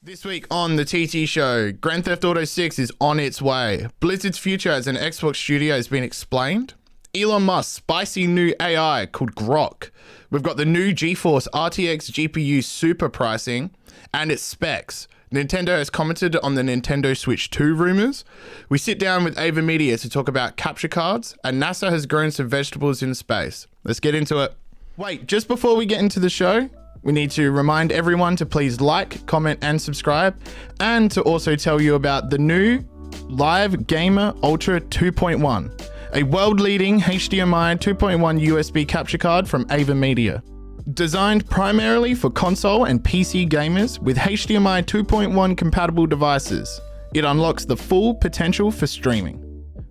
This week on the TT Show, Grand Theft Auto 6 is on its way. Blizzard's future as an Xbox studio has been explained. Elon Musk's spicy new AI called Grok. We've got the new GeForce RTX GPU super pricing and its specs. Nintendo has commented on the Nintendo Switch 2 rumors. We sit down with AVerMedia to talk about capture cards, and NASA has grown some vegetables in space. Let's get into it. Wait, just before we get into the show, we need to remind everyone to please like, comment, and subscribe, and to also tell you about the new Live Gamer Ultra 2.1, a world-leading HDMI 2.1 USB capture card from AVerMedia. Designed primarily for console and PC gamers with HDMI 2.1 compatible devices, it unlocks the full potential for streaming.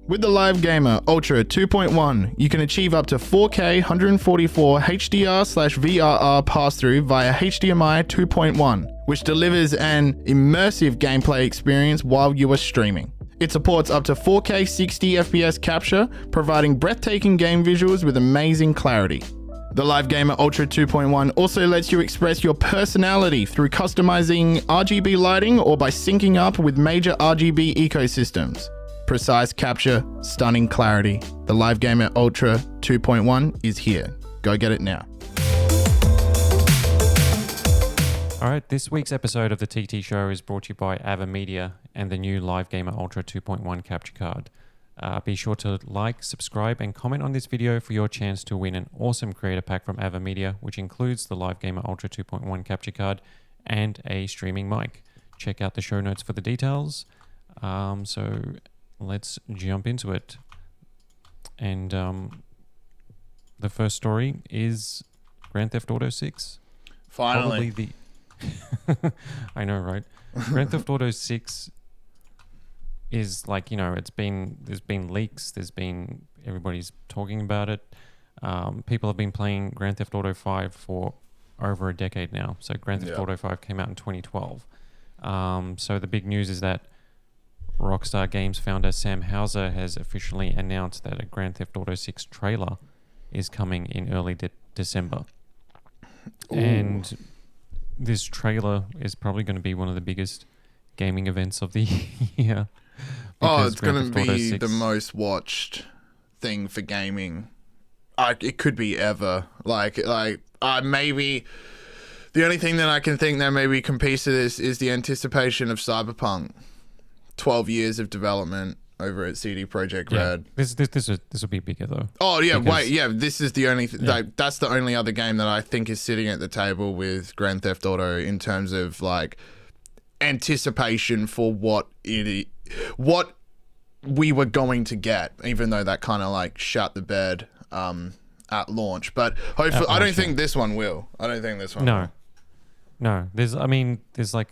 With the Live Gamer Ultra 2.1, you can achieve up to 4K 144 HDR/VRR pass-through via HDMI 2.1, which delivers an immersive gameplay experience while you are streaming. It supports up to 4K 60 FPS capture, providing breathtaking game visuals with amazing clarity. The Live Gamer Ultra 2.1 also lets you express your personality through customizing RGB lighting or by syncing up with major RGB ecosystems. Precise capture, stunning clarity. The Live Gamer Ultra 2.1 is here. Go get it now. All right, this week's episode of the TT Show is brought to you by AVerMedia and the new Live Gamer Ultra 2.1 capture card. Be sure to like, subscribe, and comment on this video for your chance to win an awesome creator pack from AVerMedia, which includes the Live Gamer Ultra 2.1 capture card and a streaming mic. Check out the show notes for the details. So let's jump into it. And the first story is Grand Theft Auto 6. Finally. Probably the I know, right? Grand Theft Auto 6 is like, you know, there's been leaks, everybody's talking about it. People have been playing Grand Theft Auto 5 for over a decade now. So Grand Theft Auto 5 came out in 2012. So the big news is that Rockstar Games founder Sam Houser has officially announced that a Grand Theft Auto 6 trailer is coming in early December. Ooh. And this trailer is probably going to be one of the biggest gaming events of the year. Oh, it's going to be the most watched thing for gaming. It could be ever. Maybe the only thing that I can think that maybe competes to this is the anticipation of Cyberpunk. 12 years of development over at CD Projekt Red. This will be bigger though. Oh yeah, this is the only that's the only other game that I think is sitting at the table with Grand Theft Auto in terms of like anticipation for what we were going to get, even though that kind of like shut the bed at launch. But hopefully, I don't think this one will. No, there's like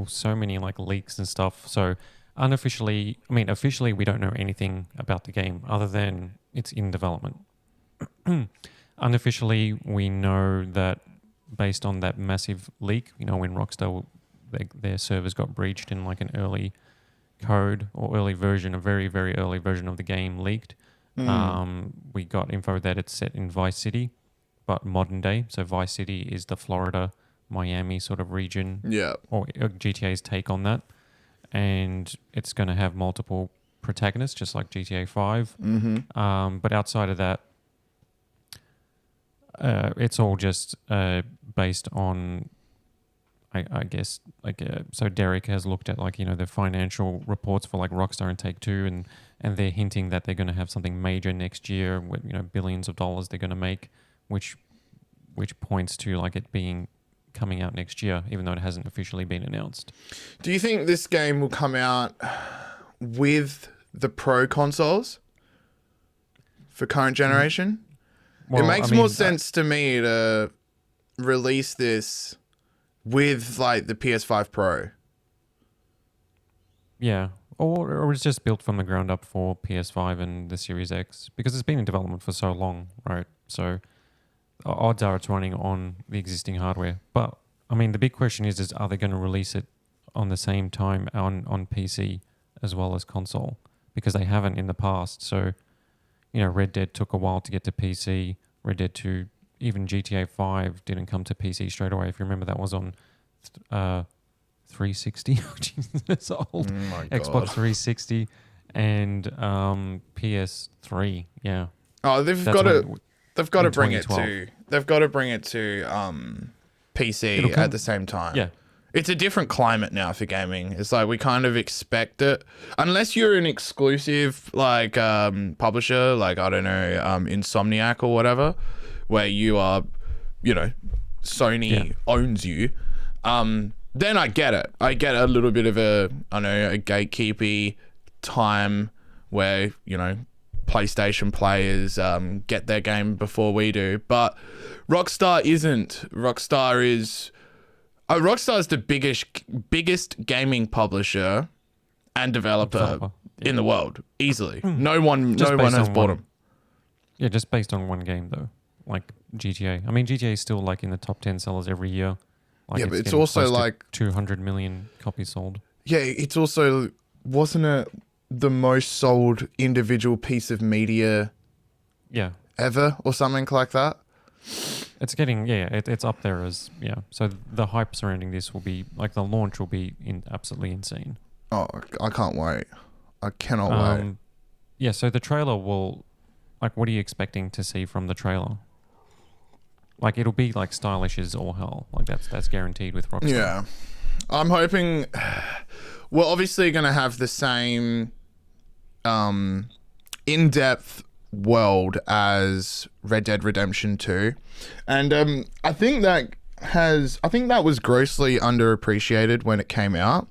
so many like leaks and stuff. So officially we don't know anything about the game other than it's in development. Unofficially, we know that based on that massive leak, you know, when Rockstar, their servers got breached in like an early code or early version, a very, very early version of the game leaked. We got info that it's set in Vice City, but modern day. So Vice City is the Florida, Miami sort of region, or GTA's take on that, and it's going to have multiple protagonists, just like GTA 5. But outside of that, it's all just based on, I guess, like so Derek has looked at like, you know, the financial reports for like Rockstar and Take-Two, and they're hinting that they're going to have something major next year with, you know, billions of dollars they're going to make, which points to like it being coming out next year, even though it hasn't officially been announced. Do you think this game will come out with the Pro consoles for current generation? Well, it makes more sense to me to release this with like the PS5 Pro. Yeah, or it's just built from the ground up for PS5 and the Series X, because it's been in development for so long, right? So odds are it's running on the existing hardware. But I mean, the big question is are they going to release it on the same time on PC as well as console? Because they haven't in the past. So, you know, Red Dead took a while to get to PC. Red Dead 2, even GTA 5 didn't come to PC straight away. If you remember, that was on 360, which is old. Oh my Xbox God. 360 and PS3. Yeah. Oh, they've That's got to. when- They've got to in bring it 2012. to. They've got to bring it to PC It'll come- at the same time. Yeah. It's a different climate now for gaming. It's like we kind of expect it, unless you're an exclusive like publisher, like I don't know, Insomniac or whatever, where you are, you know, Sony owns you. Then I get it. I get a little bit of a, I know, a gatekeepy time where, you know, PlayStation players get their game before we do, but Rockstar isn't. Rockstar is the biggest gaming publisher and developer in the world, easily. No one has bought them. Yeah, just based on one game though, like GTA. I mean, GTA is still like in the top 10 sellers every year. Like, Yeah, but it's getting also close to like 200 million copies sold. Yeah, it's also, wasn't it the most sold individual piece of media Yeah, ever or something like that? it's getting it's up there as So the hype surrounding this will be like the launch will be absolutely insane. Oh, I can't wait. I cannot wait. Yeah, so the trailer will, like, what are you expecting to see from the trailer? Like, it'll be like stylish as all hell. Like that's guaranteed with Rockstar. Yeah. I'm hoping we're obviously going to have the same in-depth world as Red Dead Redemption 2. And I think that was grossly underappreciated when it came out.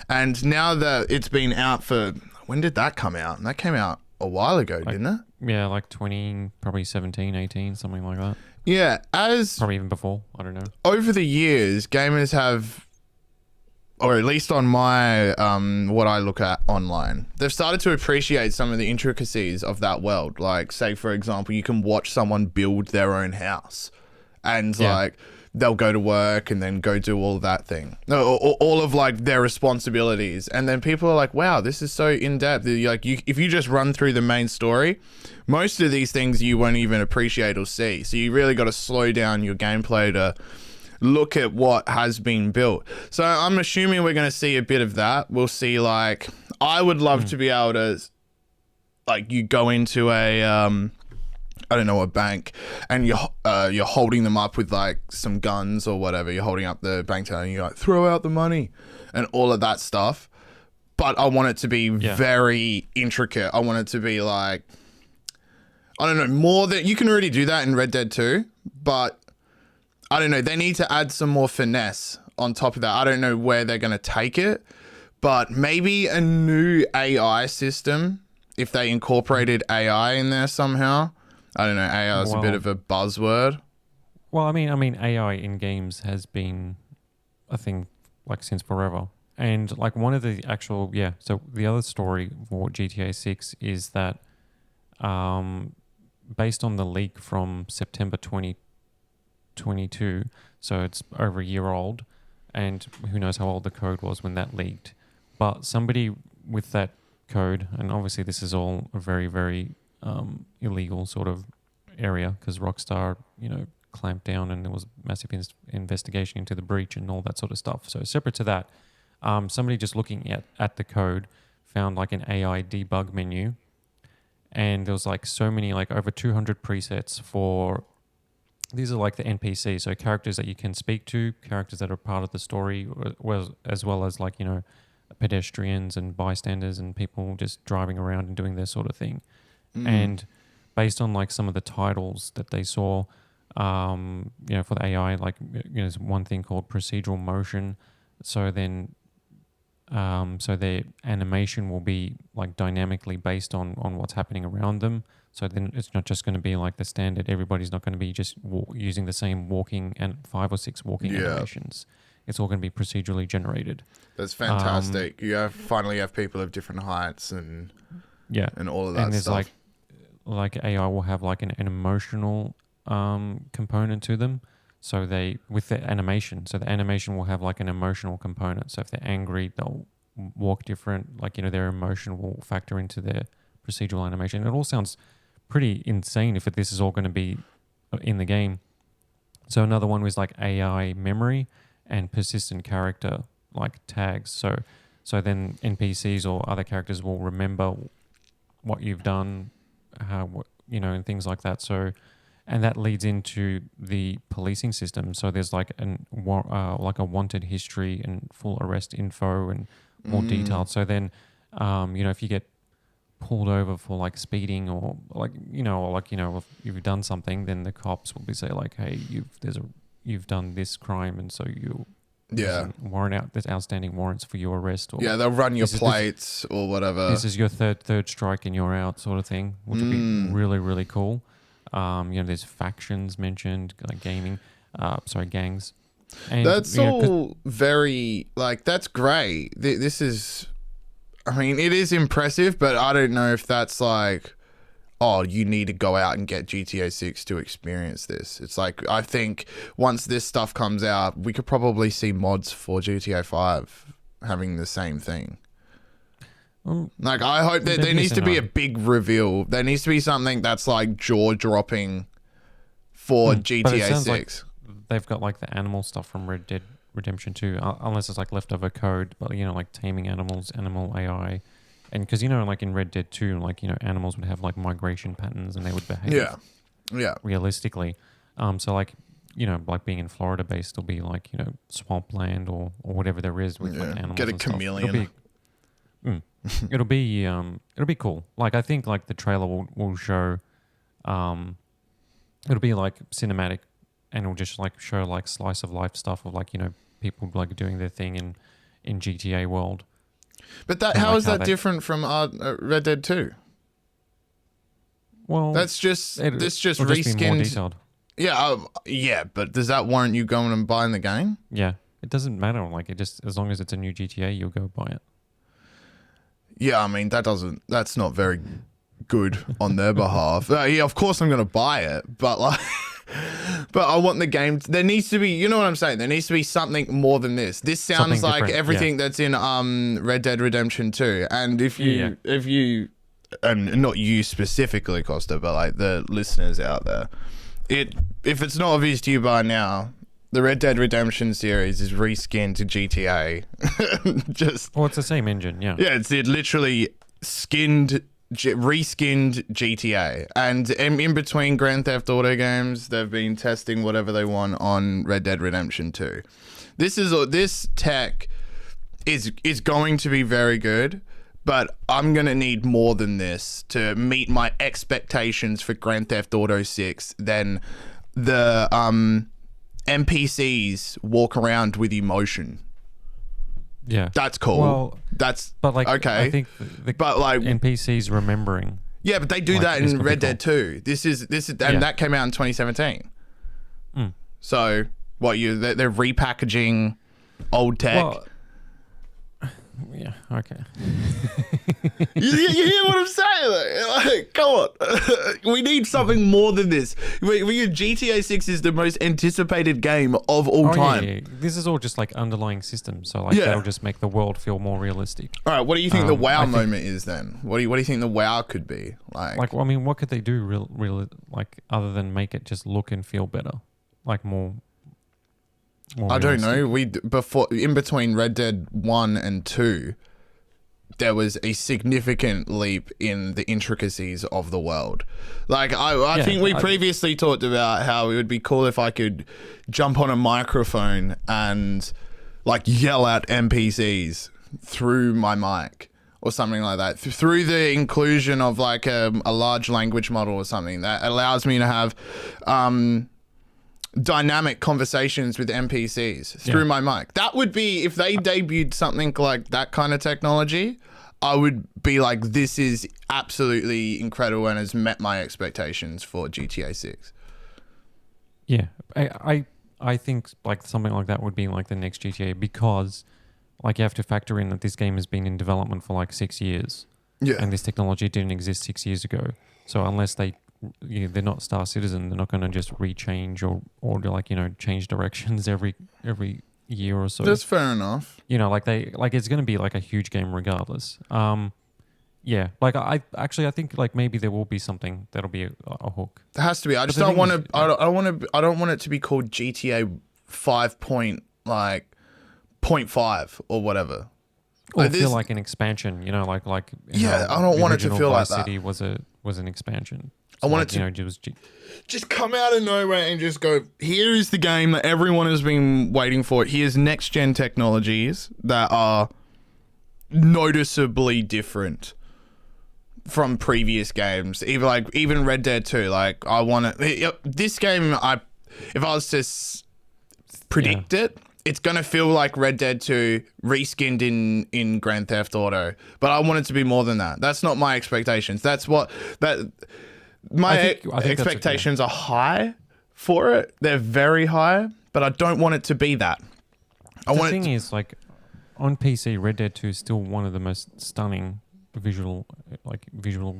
And now that it's been out for, when did that come out? That came out a while ago, didn't it? Yeah, like 20, probably 17, 18, something like that. Yeah, Probably even before. I don't know. over the years, gamers have, or at least on my what I look at online, they've started to appreciate some of the intricacies of that world. Like, say for example, you can watch someone build their own house, and like they'll go to work and then go do all that thing, all of like their responsibilities, and then people are like, wow, this is so in depth. Like, if you just run through the main story, most of these things you won't even appreciate or see. So you really got to slow down your gameplay to look at what has been built. So I'm assuming we're going to see a bit of that. We'll see, like, I would love to be able to, like, you go into a I don't know, a bank, and you're holding them up with like some guns or whatever. You're holding up the bank teller and you're like, throw out the money and all of that stuff. But I want it to be very intricate. I want it to be like, I don't know, more than, you can already do that in Red Dead 2, but I don't know, they need to add some more finesse on top of that. I don't know where they're going to take it, but maybe a new AI system, if they incorporated AI in there somehow. I don't know, AI is a bit of a buzzword. Well, I mean, AI in games has been a thing like since forever. And like one of the actual, so the other story for GTA 6 is that based on the leak from September 2022, so it's over a year old, and who knows how old the code was when that leaked. But somebody with that code, and obviously this is all a very, very illegal sort of area because Rockstar, clamped down and there was massive investigation into the breach and all that sort of stuff. So separate to that, somebody just looking at the code found like an AI debug menu, and there was like so many, like over 200 presets for, these are like the NPCs, so characters that you can speak to, characters that are part of the story, as well as like, pedestrians and bystanders and people just driving around and doing their sort of thing. And based on like some of the titles that they saw, for the AI, like, there's one thing called procedural motion. So then, so their animation will be like dynamically based on what's happening around them. So then it's not just going to be like the standard. Everybody's not going to be just using the same walking and 5 or 6 walking animations. It's all going to be procedurally generated. That's fantastic. You finally have people of different heights and all of that and there's stuff. like AI will have like an emotional component to them. So with the animation, so the animation will have like an emotional component. So if they're angry, they'll walk different. Like, their emotion will factor into their procedural animation. It all sounds pretty insane if this is all going to be in the game. So another one was like AI memory and persistent character like tags. So then NPCs or other characters will remember what you've done, and things like that. So, and that leads into the policing system. So there's like like a wanted history and full arrest info and more detailed. So then, if you get pulled over for like speeding or if you've done something, then the cops will be say like, hey, you've done this crime, and so there's outstanding warrants for your arrest. Or they'll run your plates or whatever. This is your third strike and you're out, sort of thing, which would be really, really cool. There's factions mentioned, like gangs. And, that's all very, like, that's great. This is, I mean, it is impressive, but I don't know if that's like, oh, you need to go out and get GTA 6 to experience this. It's like, I think once this stuff comes out, we could probably see mods for GTA 5 having the same thing. Like, I hope that there needs to be a big reveal. There needs to be something that's like jaw-dropping for GTA 6. Like they've got like the animal stuff from Red Dead Redemption 2, unless it's like leftover code, but like taming animals, animal AI. And because, like in Red Dead 2, like, animals would have like migration patterns and they would behave realistically. So like, like being in Florida based, will be like, swampland or whatever there is with like animals. Get a chameleon. It'll be cool. Like, I think like the trailer will show, it'll be like cinematic, and it'll just like show like slice of life stuff of like, people like doing their thing in GTA world. But how is that different from Red Dead 2? Well, this just reskinned. Yeah, but does that warrant you going and buying the game? Yeah, it doesn't matter. Like, it just, as long as it's a new GTA, you'll go buy it. Yeah, I mean, that's not very good on their behalf. Yeah, of course I'm going to buy it, but like, but I want the game. There needs to be, you know what I'm saying? There needs to be something more than this. This sounds like everything that's in Red Dead Redemption 2. And if you, and not you specifically, Kosta, but like the listeners out there, if it's not obvious to you by now, the Red Dead Redemption series is reskinned to GTA. It's the same engine, yeah. Yeah, it literally reskinned GTA, and in between Grand Theft Auto games, they've been testing whatever they want on Red Dead Redemption 2. This tech is going to be very good, but I'm gonna need more than this to meet my expectations for Grand Theft Auto 6. Then the NPCs walk around with emotion. Yeah, that's cool. Well, but like, okay, I think but like NPCs remembering. Yeah, but they do like, that in Red Dead 2. This is, and that came out in 2017. So what they're repackaging old tech. Well, yeah, okay. you hear what I'm saying? Like, come on. We need something more than this. GTA 6 is the most anticipated game of all time. Yeah. This is all just like underlying systems, so like that'll just make the world feel more realistic. All right, what do you think the WoW moment is then? What do you think the WoW could be like? Well, I mean, what could they do real like other than make it just look and feel better, like more I don't know. In between Red Dead 1 and 2, there was a significant leap in the intricacies of the world. Like, I think we previously talked about how it would be cool if I could jump on a microphone and like yell at NPCs through my mic or something like that. Through the inclusion of like a large language model or something that allows me to have dynamic conversations with NPCs through my mic. That would be, if they debuted something like that kind of technology, I would be like, this is absolutely incredible and has met my expectations for GTA 6. Yeah, I think like something like that would be like the next GTA, because like you have to factor in that this game has been in development for like 6 years. Yeah. And this technology didn't exist 6 years ago. So unless they're not Star Citizen, they're not going to just rechange or like, change directions every year or so. That's fair enough. Like it's going to be like a huge game regardless. Yeah, like I think like maybe there will be something that'll be a hook. There has to be. I just don't want to. I don't want it to be called GTA 5 point like 0.5 or whatever. Or feel like an expansion, you know, like yeah, I don't want it to feel like that. City was an expansion. So I want it to just come out of nowhere and just go, here is the game that everyone has been waiting for. Here's next gen technologies that are noticeably different from previous games. Even Red Dead 2. Like, I want it. This game, if I was to predict it, it's going to feel like Red Dead 2 reskinned in Grand Theft Auto. But I want it to be more than that. That's not my expectations. I think expectations are high for it. They're very high, but I don't want it to be that. The thing is, like, on PC, Red Dead 2 is still one of the most stunning visual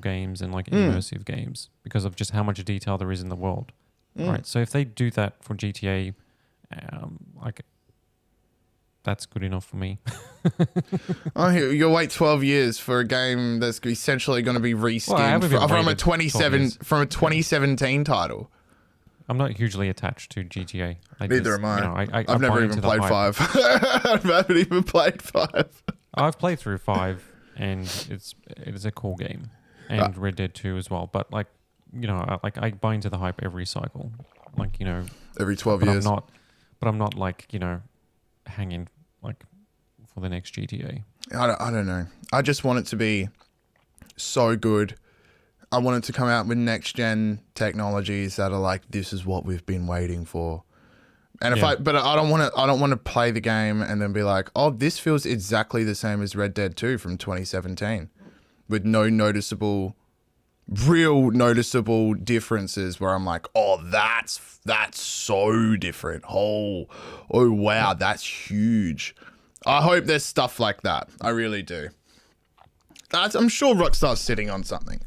games and like immersive games because of just how much detail there is in the world. Right. So if they do that for GTA, like, that's good enough for me. You'll wait 12 years for a game that's essentially going to be reskinned from a 2017 title. I'm not hugely attached to GTA. Neither am I. You know, I've never even played 5. I haven't even played 5. I've played through 5, and it is a cool game, and Red Dead 2 as well. But like, you know, I buy into the hype every cycle, like, you know, every 12 years. I'm not like, you know, hanging like for the next GTA. I don't know. I just want it to be so good. I want it to come out with next gen technologies that are like, this is what we've been waiting for. And but I don't want to play the game and then be like, oh, this feels exactly the same as Red Dead 2 from 2017 with no real noticeable differences where I'm like, oh, that's so different. Oh wow, that's huge. I hope there's stuff like that. I really do. I'm sure Rockstar's sitting on something.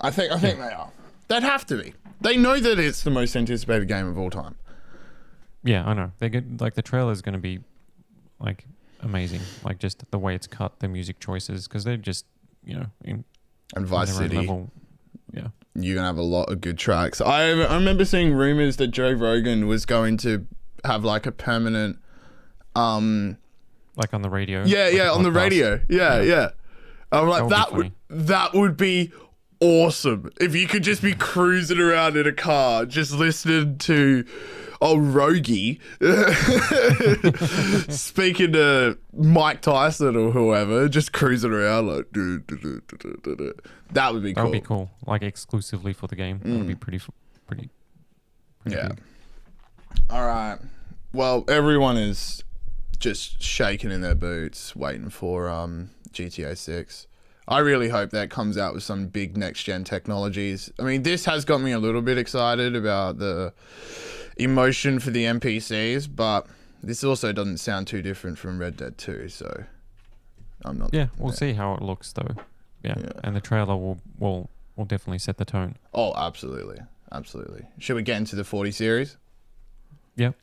I think they are. They'd have to be. They know that it's the most anticipated game of all time. Yeah, I know. They get like the trailer is going to be like amazing. Like just the way it's cut, the music choices, because they're just, you know, and Vice City. Level, yeah, you're gonna have a lot of good tracks. I remember seeing rumors that Joe Rogan was going to have like a permanent, like on the radio. Yeah, like on the radio. Yeah. I'm like, that would be awesome if you could just be cruising around in a car, just listening to Rogie speaking to Mike Tyson or whoever, just cruising around like, that would be cool. That would be cool, like exclusively for the game. That would be pretty yeah. Big. All right. Well, everyone is just shaking in their boots, waiting for GTA 6. I really hope that comes out with some big next-gen technologies. I mean, this has got me a little bit excited about the emotion for the NPCs, but this also doesn't sound too different from Red Dead 2, so I'm not... Yeah, we'll see how it looks, though. Yeah, and the trailer will definitely set the tone. Oh, absolutely. Absolutely. Should we get into the 40 series? Yep.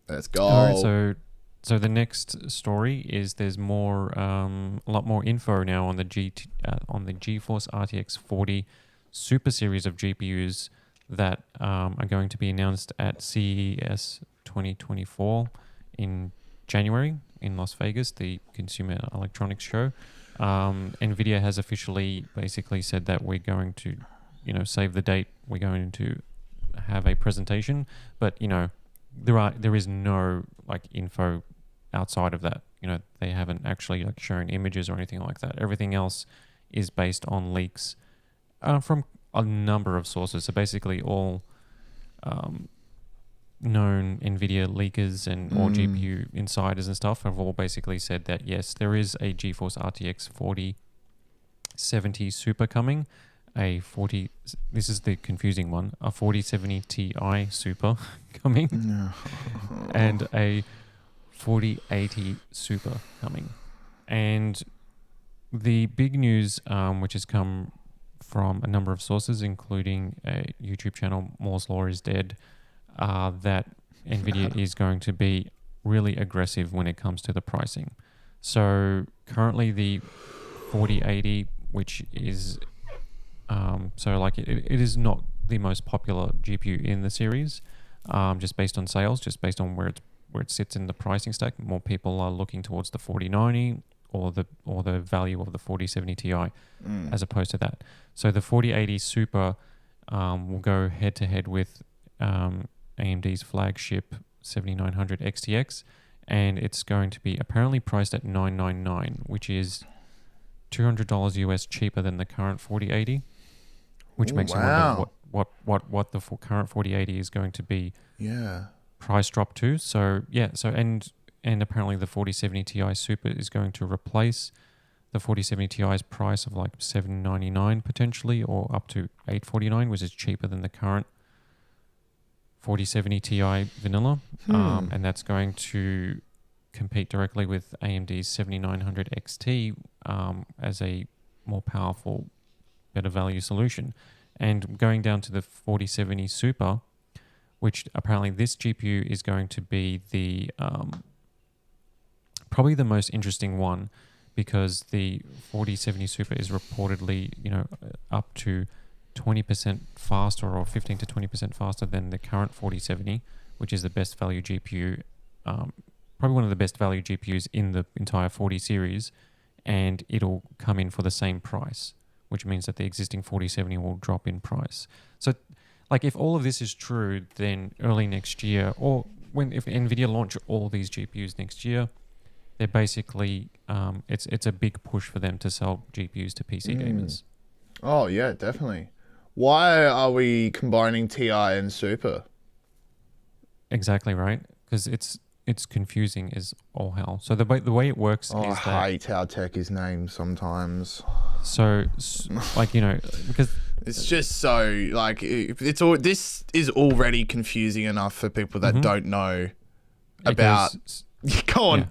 Let's go. All right, so the next story is there's more, a lot more info now on the GeForce RTX 40 Super series of GPUs that are going to be announced at CES 2024 in January in Las Vegas, the Consumer Electronics Show. NVIDIA has officially basically said that we're going to, you know, save the date. We're going to have a presentation, but you know, there is no like info outside of that. You know, they haven't actually like shown images or anything like that. Everything else is based on leaks from a number of sources. So basically all known NVIDIA leakers and or GPU insiders and stuff have all basically said that yes, there is a GeForce RTX 4070 Super coming, this is the confusing one, a 4070 Ti Super coming, and a 4080 Super coming. And the big news, which has come from a number of sources, including a YouTube channel, Moore's Law is Dead, that NVIDIA is going to be really aggressive when it comes to the pricing. So currently the 4080, which is, it is not the most popular GPU in the series, just based on sales, just based on where where it sits in the pricing stack. More people are looking towards the 4090 or the value of the 4070 Ti as opposed to that. So the 4080 Super will go head to head with AMD's flagship 7900 XTX, and it's going to be apparently priced at $999, which is $200 US cheaper than the current 4080, which makes you wonder what the current 4080 is going to be price drop to. So and apparently the 4070 Ti Super is going to replace the 4070 Ti's price of like $799 potentially, or up to $849, which is cheaper than the current 4070 Ti vanilla. And that's going to compete directly with AMD's 7900 XT as a more powerful, better value solution. And going down to the 4070 Super, which apparently this GPU is going to be the probably the most interesting one, because the 4070 Super is reportedly, up to 20% faster, or 15 to 20% faster than the current 4070, which is the best value GPU, probably one of the best value GPUs in the entire 40 series, and it'll come in for the same price, which means that the existing 4070 will drop in price. So, like, if all of this is true, then early next year, or if NVIDIA launch all these GPUs next year, they're basically, it's a big push for them to sell GPUs to PC gamers. Oh, yeah, definitely. Why are we combining TI and Super? Exactly right, because it's confusing as all hell. So the way it works is that I hate how tech is named sometimes. So because it's just so like it's all. This is already confusing enough for people that don't know about. Go on.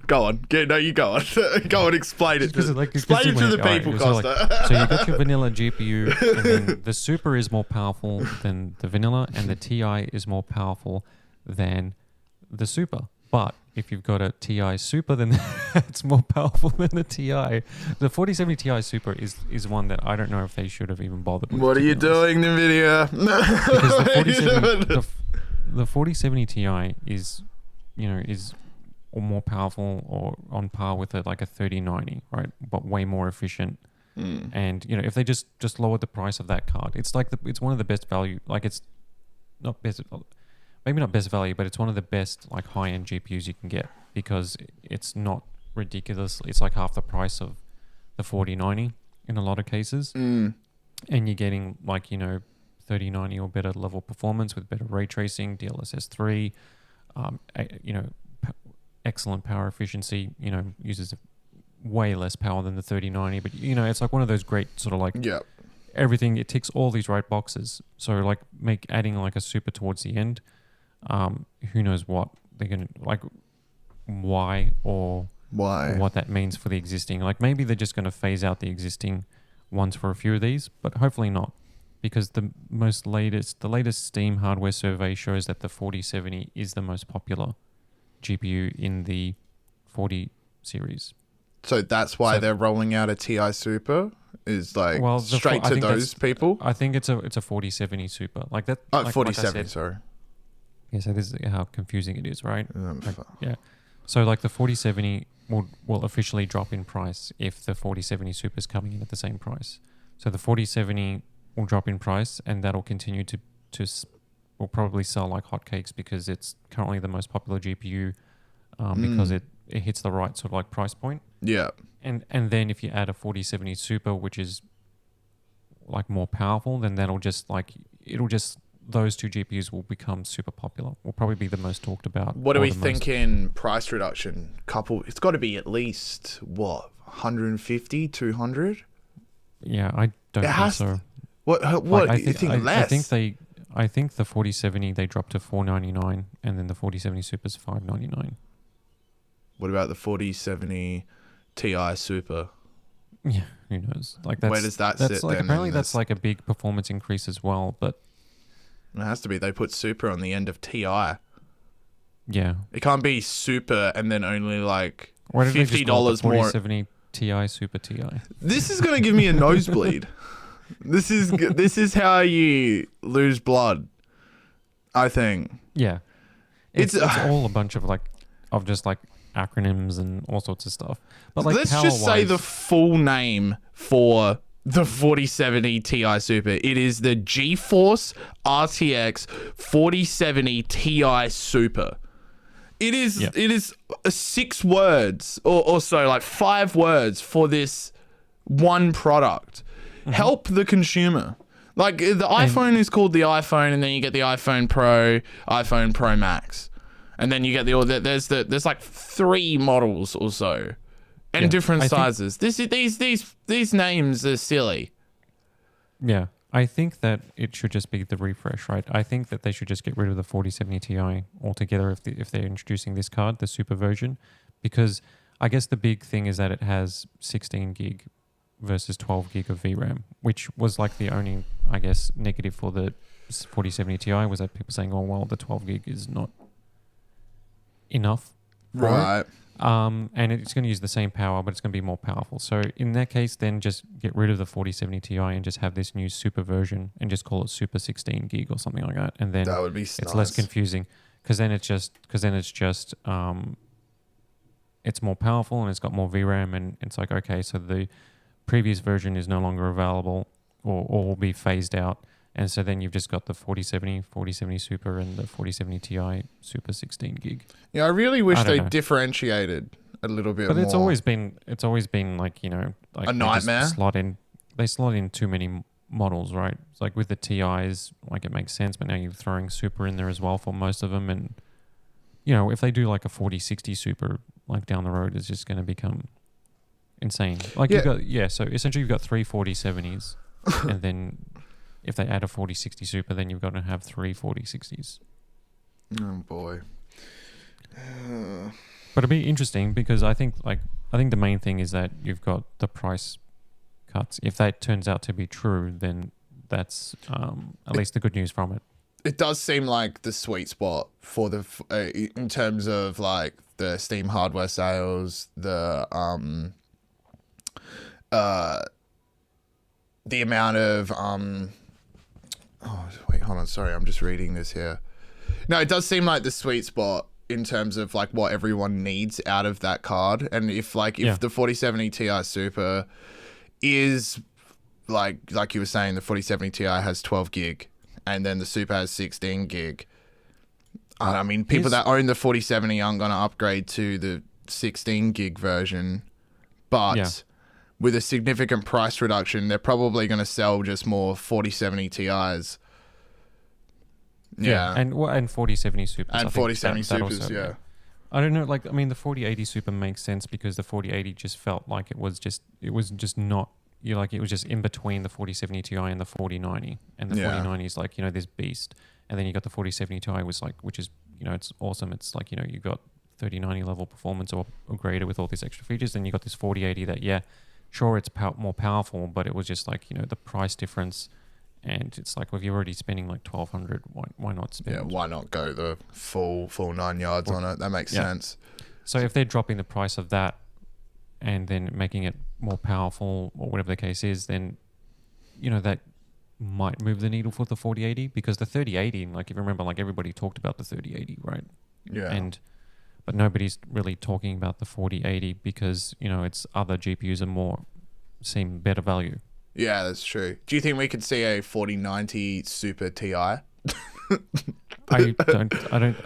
No, you go on. Go on, explain it. Explain it to the people, Kosta. So you got your vanilla GPU, and then the Super is more powerful than the vanilla, and the Ti is more powerful than the Super. But if you've got a Ti Super, then it's more powerful than the Ti. The 4070 Ti Super is one that I don't know if they should have even bothered with. What are you doing, NVIDIA? Because the 4070 Ti is or more powerful, or on par with a 3090, right? But way more efficient. And if they just lowered the price of that card, it's it's one of the best value. Like, it's not best, maybe not best value, but it's one of the best high-end GPUs you can get, because it's not ridiculous. It's like half the price of the 4090 in a lot of cases, and you're getting 3090 or better level performance with better ray tracing, DLSS 3, excellent power efficiency, uses way less power than the 3090, but it's one of those great sort of everything, it ticks all these right boxes. So adding a Super towards the end, who knows what they're gonna why what that means for the existing. Maybe they're just going to phase out the existing ones for a few of these, but hopefully not, because the latest Steam hardware survey shows that the 4070 is the most popular GPU in the 40 series. So that's why they're rolling out a TI Super, is straight to those people. I think it's a 4070 Super, like that. Oh, 4070, sorry. Yeah, so this is how confusing it is, right? Yeah. So the 4070 will officially drop in price if the 4070 Super is coming in at the same price. So the 4070 will drop in price, and that'll continue to will probably sell like hotcakes, because it's currently the most popular GPU, because it hits the right sort of price point. Yeah. And then if you add a 4070 Super, which is more powerful, then that'll just those two GPUs will become super popular. Will probably be the most talked about. What are we thinking price reduction? It's got to be at least 150, 200? Yeah, I don't think so. What you think less? I think the 4070 they dropped to $499, and then the 4070 Super's $599. What about the 4070 Ti Super? Yeah, who knows? Where does that sit then? Apparently that's a big performance increase as well, but it has to be. They put Super on the end of Ti. Yeah. It can't be Super and then only Why did $50 more. 4070 Ti Super Ti. This is going to give me a nosebleed. This is how you lose blood, I think. Yeah. It's all a bunch of of just like acronyms and all sorts of stuff. But like let's just say power-wise- the full name for the 4070 Ti Super. It is the GeForce RTX 4070 Ti Super. It is Yeah. it is 6 words or so, like 5 words for this one product. Help the consumer. Like the iPhone is called the iPhone, and then you get the iPhone Pro, iPhone Pro Max, and then you get there's like 3 models or so, and Yeah, different I think- sizes. These names are silly. Yeah, I think that it should just be the refresh, right? I think that they should just get rid of the 4070 Ti altogether if they're introducing this card, the super version, because I guess the big thing is that it has 16 gig versus 12 gig of VRAM, which was like the only, I guess, negative for the 4070 Ti was that people saying, oh, well, the 12 gig is not enough. for it. Right. And it's going to use the same power, but it's going to be more powerful. So in that case, then just get rid of the 4070 Ti and just have this new super version and just call it Super 16 gig or something like that. And then That would be it's less confusing because then it's just it's more powerful and it's got more VRAM, and it's like, okay, so the previous version is no longer available or will be phased out. And so then you've just got the 4070 Super and the 4070 Ti Super 16 gig. Yeah, I really wish I don't they know. differentiated a little bit But more. it's always been like, you know, like A they just nightmare? they slot in too many models, right? It's like with the TIs, like it makes sense, but now you're throwing Super in there as well for most of them, and you know, if they do like a 4060 Super like down the road, it's just going to become insane. Like so essentially you've got 3 4070s and then if they add a 4060 Super, then you've got to have 3 4060s. Oh boy. But it'd be interesting because I think the main thing is that you've got the price cuts. If that turns out to be true, then that's at least the good news from it. It does seem like the sweet spot for the in terms of like the Steam hardware sales, the amount of oh wait, hold on, sorry, I'm just reading this here. No, it does seem like the sweet spot in terms of like what everyone needs out of that card. And if the 4070 Ti Super is like you were saying, the 4070 Ti has 12 gig and then the Super has 16 gig. I mean, people that own the 4070 aren't going to upgrade to the 16 gig version, but with a significant price reduction, they're probably going to sell just more 4070 Ti's. Yeah. And 4070 Supers. And 4070 Supers, yeah. I don't know, like, I mean, the 4080 Super makes sense because the 4080 just felt like it was just not, it was just in between the 4070 Ti and the 4090. And the 4090 is like, this beast. And then you got the 4070 Ti, which is, it's awesome. It's like, you got 3090 level performance or greater with all these extra features. Then you got this 4080 that, sure, it's more powerful, but it was just like, the price difference. And it's like, well, if you're already spending like $1,200, why not spend? Yeah, why not go the full 9 yards on it? That makes sense. So if they're dropping the price of that and then making it more powerful or whatever the case is, then, that might move the needle for the 4080 because the 3080, like if you remember, like everybody talked about the 3080, right? Yeah. But nobody's really talking about the 4080 because, its other GPUs seem better value. Yeah, that's true. Do you think we could see a 4090 Super Ti? I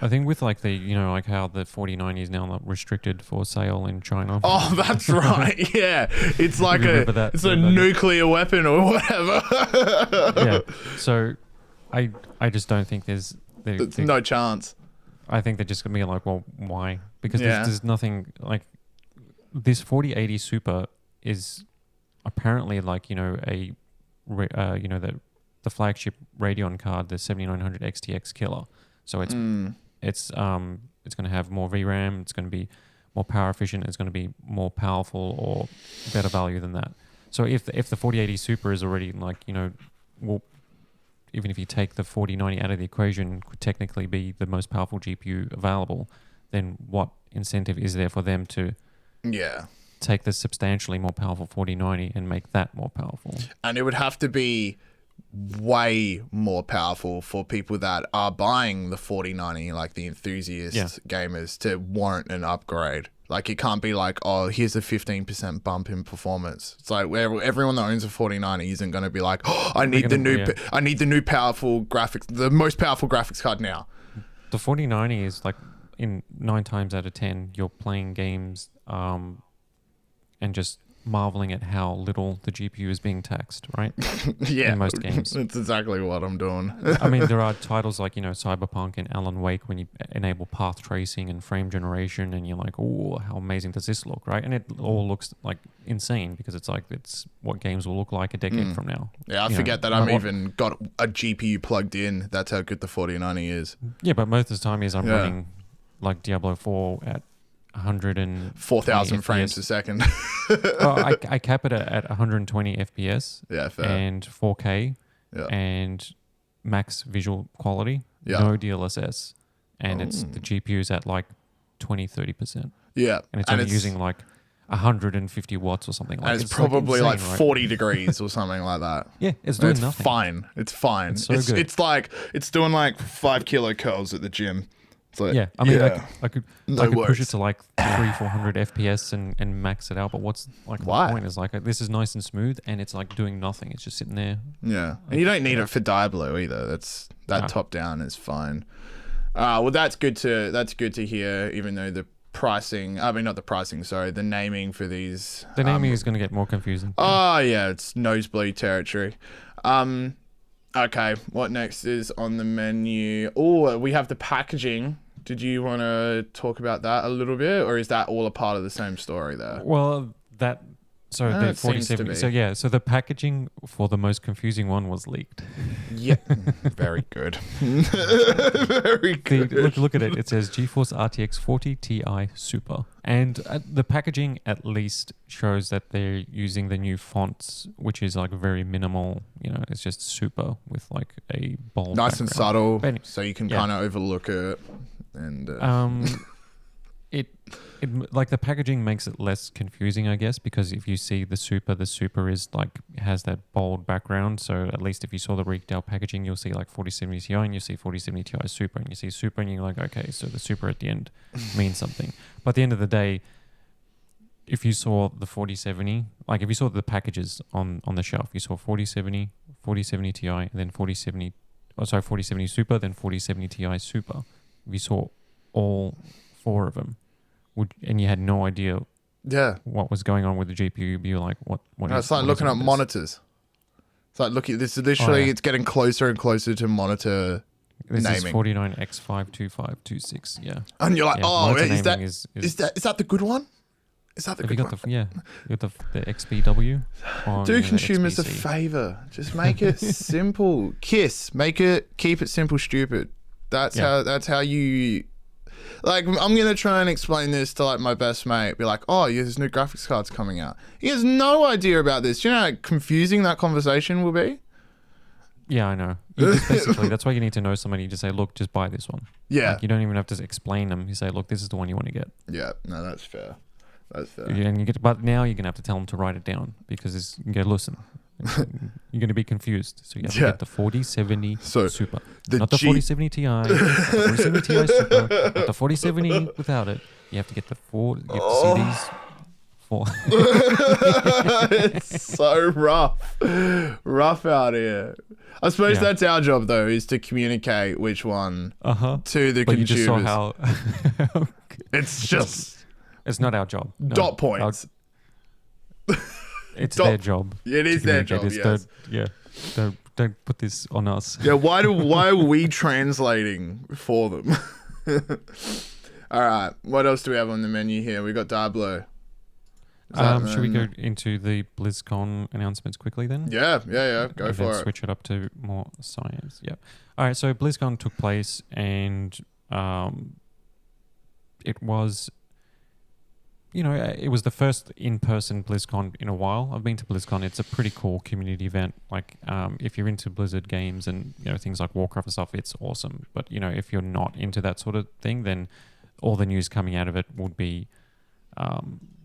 think with like the, like how the 4090 is now not restricted for sale in China. Oh, that's right. Yeah. It's like it's a nuclear weapon or whatever. Yeah. So I just don't think there's no chance. I think they're just going to be like, well, why? Because there's nothing like this 4080 Super is apparently like, the flagship Radeon card, the 7900 XTX killer. So it's going to have more VRAM, it's going to be more power efficient, it's going to be more powerful or better value than that. So if the 4080 Super is already like, well, even if you take the 4090 out of the equation, could technically be the most powerful GPU available, then what incentive is there for them to take the substantially more powerful 4090 and make that more powerful? And it would have to be way more powerful for people that are buying the 4090, like the enthusiast gamers, to warrant an upgrade. Like, it can't be like, oh, here's a 15% bump in performance. It's like everyone that owns a 4090 isn't going to be like, oh, I need the new powerful graphics, the most powerful graphics card now. The 4090 is like, in 9 times out of 10, you're playing games and just marveling at how little the GPU is being taxed, right? Yeah. In most games. That's exactly what I'm doing. I mean, there are titles like, Cyberpunk and Alan Wake when you enable path tracing and frame generation and you're like, oh, how amazing does this look, right? And it all looks like insane because it's what games will look like a decade from now. Yeah, I forget that I'm even got a GPU plugged in. That's how good the 4090 is. Yeah, but most of the time I'm running like Diablo 4 at 4,000 frames a second. I cap it at 120 FPS fair. and 4K and max visual quality, no DLSS, and it's the GPU's at like 20-30%. Yeah, and it's only using like 150 watts or something like that. And it's probably like 40 degrees or something like that. Yeah, it's doing nothing. Fine. It's fine. It's so good. It's like it's doing like 5 kilo curls at the gym. Like, yeah, I mean, I could push it to like 300-400 FPS and max it out. But what's like the point is like this is nice and smooth, and it's like doing nothing. It's just sitting there. Yeah, and you don't need it for Diablo either. Top down is fine. Well, that's good to hear. Even though the pricing, I mean not the pricing, sorry, the naming for these. The naming is going to get more confusing. Oh yeah, it's nosebleed territory. Okay, what next is on the menu? Oh, we have the packaging. Did you want to talk about that a little bit, or is that all a part of the same story there? Well, the 4070. So the packaging for the most confusing one was leaked. Yeah, very good. Very good. Look at it. It says GeForce RTX 40 Ti Super, and the packaging at least shows that they're using the new fonts, which is like very minimal. It's just super with like a bold, nice and subtle, anyway, so you can kind of overlook it. And it like the packaging makes it less confusing, I guess, because if you see the super is like has that bold background. So at least if you saw the retail packaging, you'll see like 4070 Ti and you see 4070 Ti Super, and you see super and you're like, okay, so the super at the end means something. But at the end of the day, if you saw the 4070, like if you saw the packages on the shelf, you saw 4070, 4070 Ti, and then 4070 Super, then 4070 Ti Super. If you saw all 4 of them, and you had no idea what was going on with the GPU, you'd be like, what it's like looking at monitors. It's like looking, this is literally, it's getting closer and closer to monitor this naming. Is 49X52526, yeah. And you're like, is that the good one? Is that the Have good you one? You got the XBW. Do consumers a favor. Just make it simple. Keep it simple, stupid. That's how you, like, I'm going to try and explain this to like my best mate. Be like, oh, there's new graphics cards coming out. He has no idea about this. Do you know how confusing that conversation will be? Yeah, I know. Basically, that's why you need to know somebody. You just say, look, just buy this one. Yeah. Like, you don't even have to explain them. You say, look, this is the one you want to get. Yeah, no, that's fair. That's fair. Yeah, and but now you're going to have to tell them to write it down because you go, listen. You're going to be confused. So you have to get the 4070 Super. Not the 4070 Ti, not the 4070 Ti Super, not the 4070 without it. You have to get the 4. You have to see these 4. It's so rough out here. I suppose that's our job, though, is to communicate which one to the consumers. You just saw how it's just... It's not our job. No. Dot points. It's their job. It is their job, yes. Don't put this on us. Yeah, why are we translating for them? All right, what else do we have on the menu here? We got Diablo. Should we go into the BlizzCon announcements quickly then? Yeah. Go for it. Switch it up to more science. Yeah. All right, so BlizzCon took place and it was... it was the first in-person BlizzCon in a while. I've been to BlizzCon. It's a pretty cool community event. Like, if you're into Blizzard games and, things like Warcraft and stuff, it's awesome. But, if you're not into that sort of thing, then all the news coming out of it would be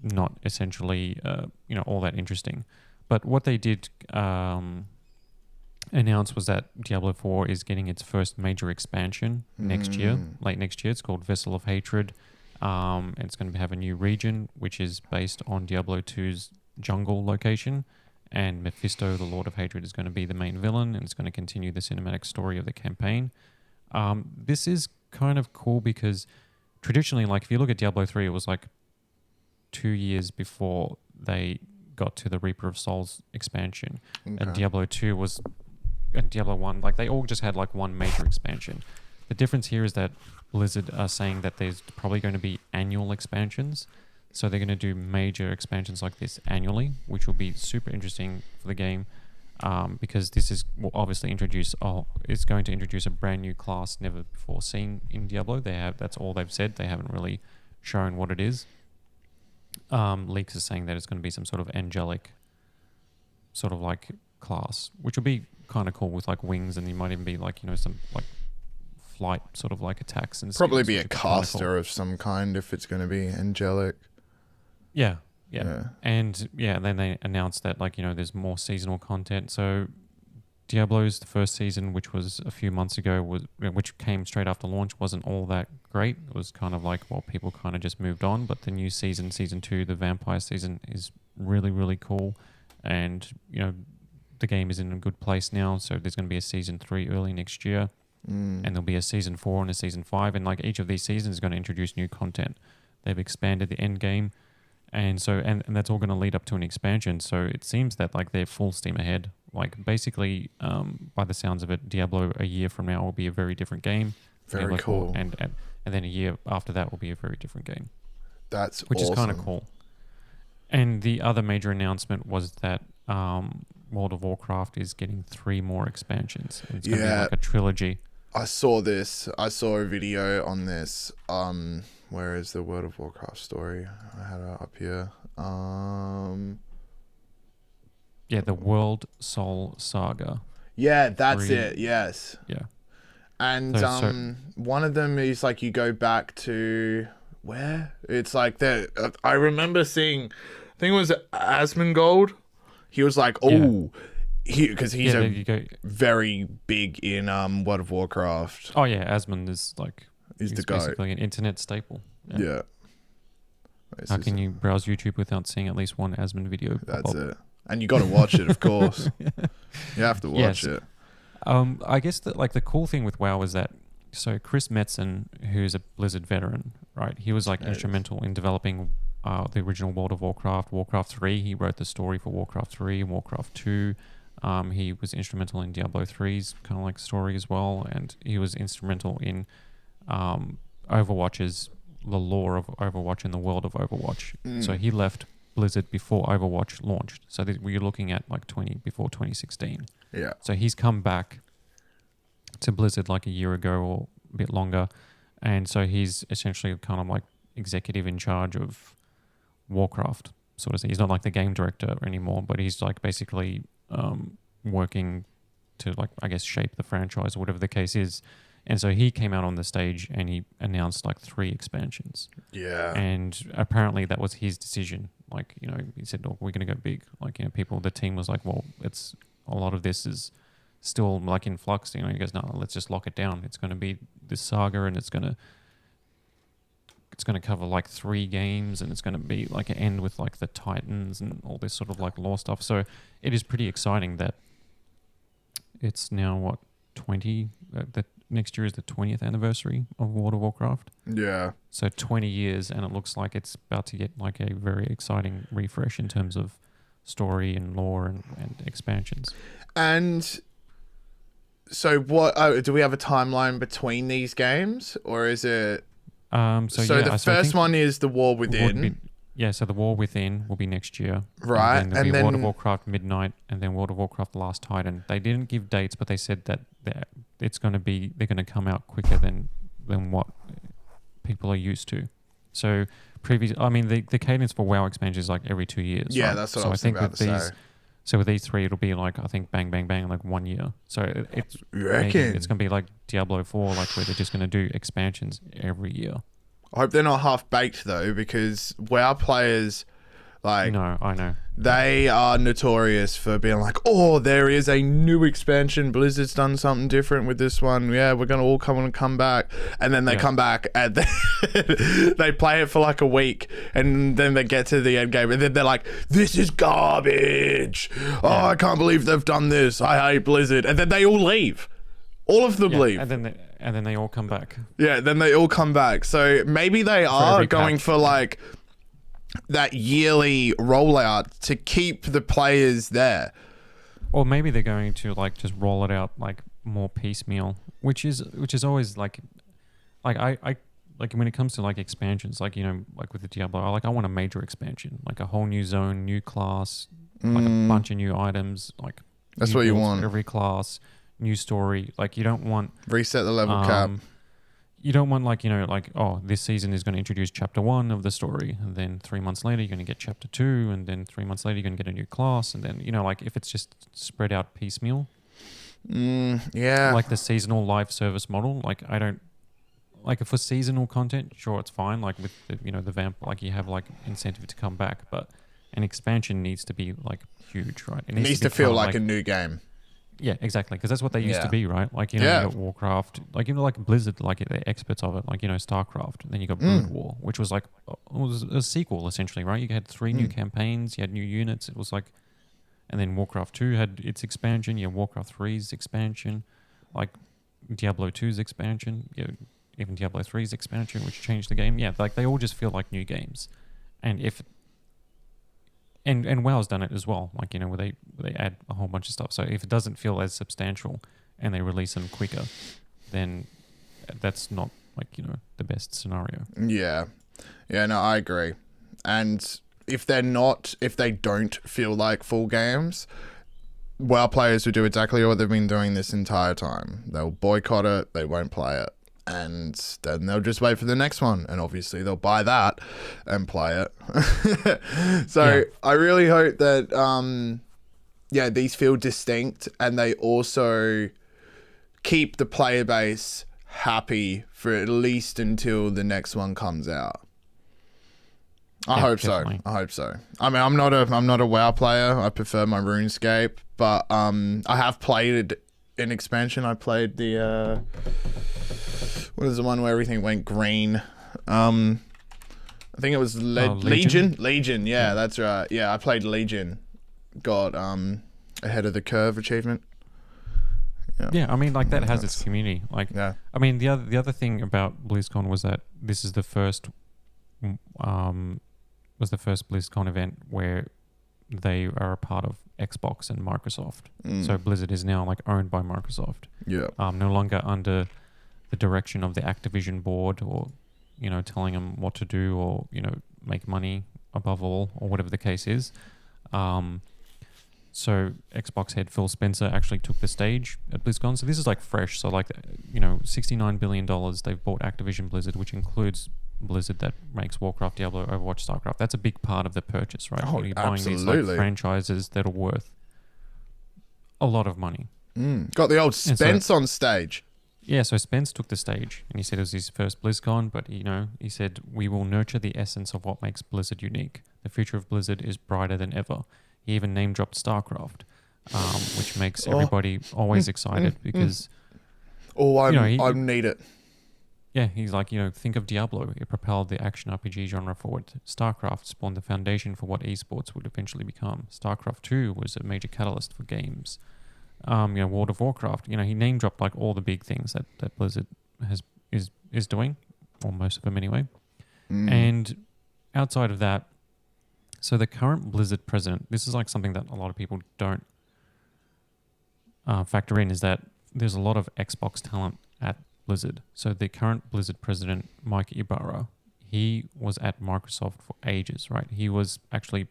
not essentially, all that interesting. But what they did announced was that Diablo 4 is getting its first major expansion next year, late next year. It's called Vessel of Hatred. It's going to have a new region, which is based on Diablo 2's jungle location. And Mephisto, the Lord of Hatred, is going to be the main villain, and it's going to continue the cinematic story of the campaign. This is kind of cool because traditionally, like if you look at Diablo 3, it was like 2 years before they got to the Reaper of Souls expansion. Okay. And Diablo 2 was, and Diablo 1, like they all just had like one major expansion. The difference here is that Blizzard are saying that there's probably going to be annual expansions. So they're going to do major expansions like this annually, which will be super interesting for the game because this is will obviously it's going to introduce a brand new class never before seen in Diablo. That's all they've said. They haven't really shown what it is. Leaks are saying that it's going to be some sort of angelic sort of like class, which will be kind of cool with like wings, and you might even be like, some like flight sort of like attacks and probably be a caster of some kind if it's going to be angelic. Yeah. And then they announced that there's more seasonal content. So Diablo's the first season, which was a few months ago, which came straight after launch, wasn't all that great. It was kind of like, people kind of just moved on. But the new season 2, the vampire season, is really, really cool. And, the game is in a good place now. So there's going to be a season 3 early next year. And there'll be a season 4 and a season 5. And like each of these seasons is going to introduce new content. They've expanded the end game. And so, and that's all going to lead up to an expansion. So it seems that like they're full steam ahead. Like basically, by the sounds of it, Diablo a year from now will be a very different game. Very cool. And then a year after that will be a very different game. Which is kind of cool. And the other major announcement was that World of Warcraft is getting 3 more expansions. And it's going to be like a trilogy. I saw this. I saw a video on this. Where is the World of Warcraft story? I had it up here. The World Soul Saga. Yeah, that's it. Yes. Yeah. And one of them is like you go back to where? It's like that. I remember seeing, I think it was Asmongold. He was like, because he's very big in World of Warcraft. Oh yeah, Asmund is like he's the guy. Basically an internet staple. Yeah. How can you browse YouTube without seeing at least one Asmund video? That's it. And you got to watch it, of course. You have to watch it. I guess that like the cool thing with WoW is that Chris Metzen, who's a Blizzard veteran, right? He was like instrumental in developing the original World of Warcraft, Warcraft 3. He wrote the story for Warcraft 3 and Warcraft 2. He was instrumental in Diablo 3's kind of like story as well, and he was instrumental in Overwatch's the lore of Overwatch and the world of Overwatch. So he left Blizzard before Overwatch launched. So we're looking at like before 2016. Yeah. So he's come back to Blizzard like a year ago or a bit longer, and so he's essentially kind of like executive in charge of Warcraft. Sort of thing. He's not like the game director anymore, but he's like basically working to like I guess shape the franchise or whatever the case is. And so he came out on the stage and he announced like 3 expansions. Yeah. And apparently that was his decision. Like, he said, "Look, we're going to go big." Like, the team was like, "Well, it's a lot of this is still like in flux." He goes, "No, let's just lock it down. It's going to be this saga, and it's going to cover like 3 games, and it's going to be like an end with like the Titans and all this sort of like lore stuff." So it is pretty exciting that it's now 20 that next year is the 20th anniversary of World of Warcraft. Yeah. So 20 years, and it looks like it's about to get like a very exciting refresh in terms of story and lore and expansions. And so what, do we have a timeline between these games, or is it... the first one is The War Within. So The War Within will be next year. Right. And then there'll be World of Warcraft Midnight, and then World of Warcraft Last Titan. They didn't give dates, but they said that they're going to come out quicker than what people are used to. So the cadence for WoW expansion is like every 2 years. Yeah, right? that's what I was about to say. So with these 3, it'll be like, I think, bang, bang, bang, like 1 year. So it's going to be like Diablo 4, like where they're just going to do expansions every year. I hope they're not half-baked, though, because WoW players... Like, No, I know. they are notorious for being like, oh, there is a new expansion. Blizzard's done something different with this one. Yeah, we're going to all come back. And then they come back and they play it for like a week. And then they get to the end game. And then they're like, this is garbage. Oh, I can't believe they've done this. I hate Blizzard. And then they all leave. All of them leave. And then they all come back. Yeah, then they all come back. So maybe they are going patch. for like that yearly rollout to keep the players there. Or maybe they're going to like just roll it out like more piecemeal, which is always like I like when it comes to like expansions, like, you know, like with the Diablo, I want a major expansion, like a whole new zone, new class, like a bunch of new items, like That's what you want. for every class, new story. Like you don't want Reset the level cap. You don't want like, you know, like, oh, this season is going to introduce chapter 1 of the story, and then 3 months later you're going to get chapter 2, and then 3 months later you're going to get a new class, and then, you know, like if it's just spread out piecemeal, like the seasonal live service model, like I don't like if for seasonal content, sure, it's fine. Like with the, you know, the vamp, like you have like incentive to come back, but an expansion needs to be like huge, right? It needs to feel like a new game. Yeah, exactly, because that's what they used to be, right? Like, you know, you got Warcraft, like, you know, like Blizzard, like they're experts of it, like, you know, StarCraft. Then you got Brood War, which was like, it was a sequel essentially, right? You had 3 new campaigns, you had new units. It was like, and then Warcraft 2 had its expansion. You had Warcraft 3's expansion, like Diablo 2's expansion, even Diablo 3's expansion, which changed the game. Yeah, like they all just feel like new games, and if And WoW's done it as well, like, you know, where they add a whole bunch of stuff. So if it doesn't feel as substantial and they release them quicker, then that's not, like, you know, the best scenario. Yeah. Yeah, no, I agree. And if they don't feel like full games, WoW players will do exactly what they've been doing this entire time. They'll boycott it, they won't play it. And then they'll just wait for the next one. And obviously they'll buy that and play it. So I really hope that, these feel distinct and they also keep the player base happy for at least until the next one comes out. I hope definitely. I hope so. I mean, I'm not a WoW player. I prefer my RuneScape, but I have played an expansion. I played the what is the one where everything went green? I think it was Legion. Legion, yeah, that's right. Yeah, I played Legion. Got ahead of the curve achievement. Yeah, I meast that has its community. Like, I mean, the other thing about BlizzCon was that this is the first BlizzCon event where they are a part of Xbox and Microsoft. So Blizzard is now like owned by Microsoft. Yeah. No longer under the direction of the Activision board, or, you know, telling them what to do, or, you know, make money above all, or whatever the case is. So Xbox head Phil Spencer actually took the stage at BlizzCon. So this is like fresh. So like, you know, $69 billion they've bought Activision Blizzard, which includes Blizzard that makes Warcraft, Diablo, Overwatch, StarCraft. That's a big part of the purchase, right? Oh, you're buying these like franchises that are worth a lot of money. Got the old Spence on stage. Yeah, so Spence took the stage and he said it was his first BlizzCon, but, you know, he said, we will nurture the essence of what makes Blizzard unique. The future of Blizzard is brighter than ever. He even name dropped StarCraft, which makes everybody always excited because... I need it. Yeah, he's like, you know, think of Diablo. It propelled the action RPG genre forward. StarCraft spawned the foundation for what esports would eventually become. StarCraft 2 was a major catalyst for games. You know, World of Warcraft. You know, he name dropped like all the big things that Blizzard is doing, or most of them anyway. And outside of that, so the current Blizzard president, this is like something that a lot of people don't factor in, is that there's a lot of Xbox talent at Blizzard. So the current Blizzard president, Mike Ibarra, he was at Microsoft for ages, right? He was actually a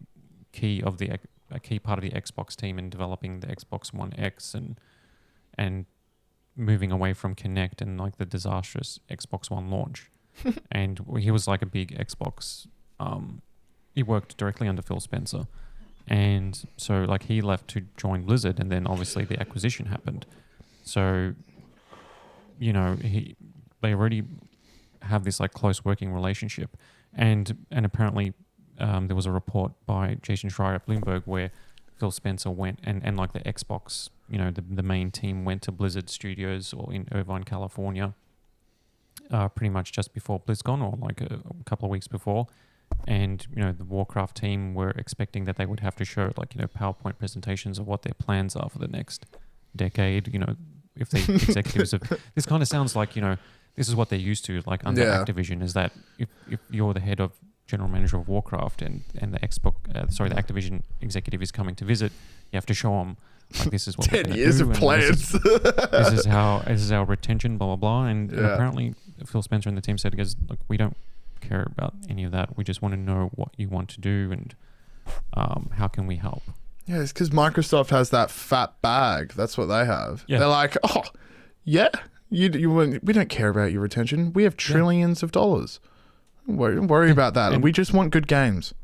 key part of the Xbox team in developing the Xbox One X and moving away from Kinect and like the disastrous Xbox One launch. And he was like a big Xbox. He worked directly under Phil Spencer, and so like he left to join Blizzard, and then obviously the acquisition happened. So, you know, they already have this like close working relationship, and apparently there was a report by Jason Schreier at Bloomberg where Phil Spencer went and like the Xbox, the main team went to Blizzard Studios or in Irvine, California, pretty much just before BlizzCon or like a couple of weeks before. And, the Warcraft team were expecting that they would have to show PowerPoint presentations of what their plans are for the next decade. If the executives have, this kind of sounds like, this is what they're used to, like under Activision, is that if you're the head of general manager of Warcraft and the the Activision executive is coming to visit, you have to show them like this is what 10 years of plans. This is our retention, blah blah blah. And apparently Phil Spencer and the team said, "Guys, look, we don't care about any of that. We just want to know what you want to do and how can we help." Yeah, it's because Microsoft has that fat bag. That's what they have. Yeah. They're like, oh, yeah, we don't care about your retention. We have trillions of dollars. Don't worry about that. And we just want good games.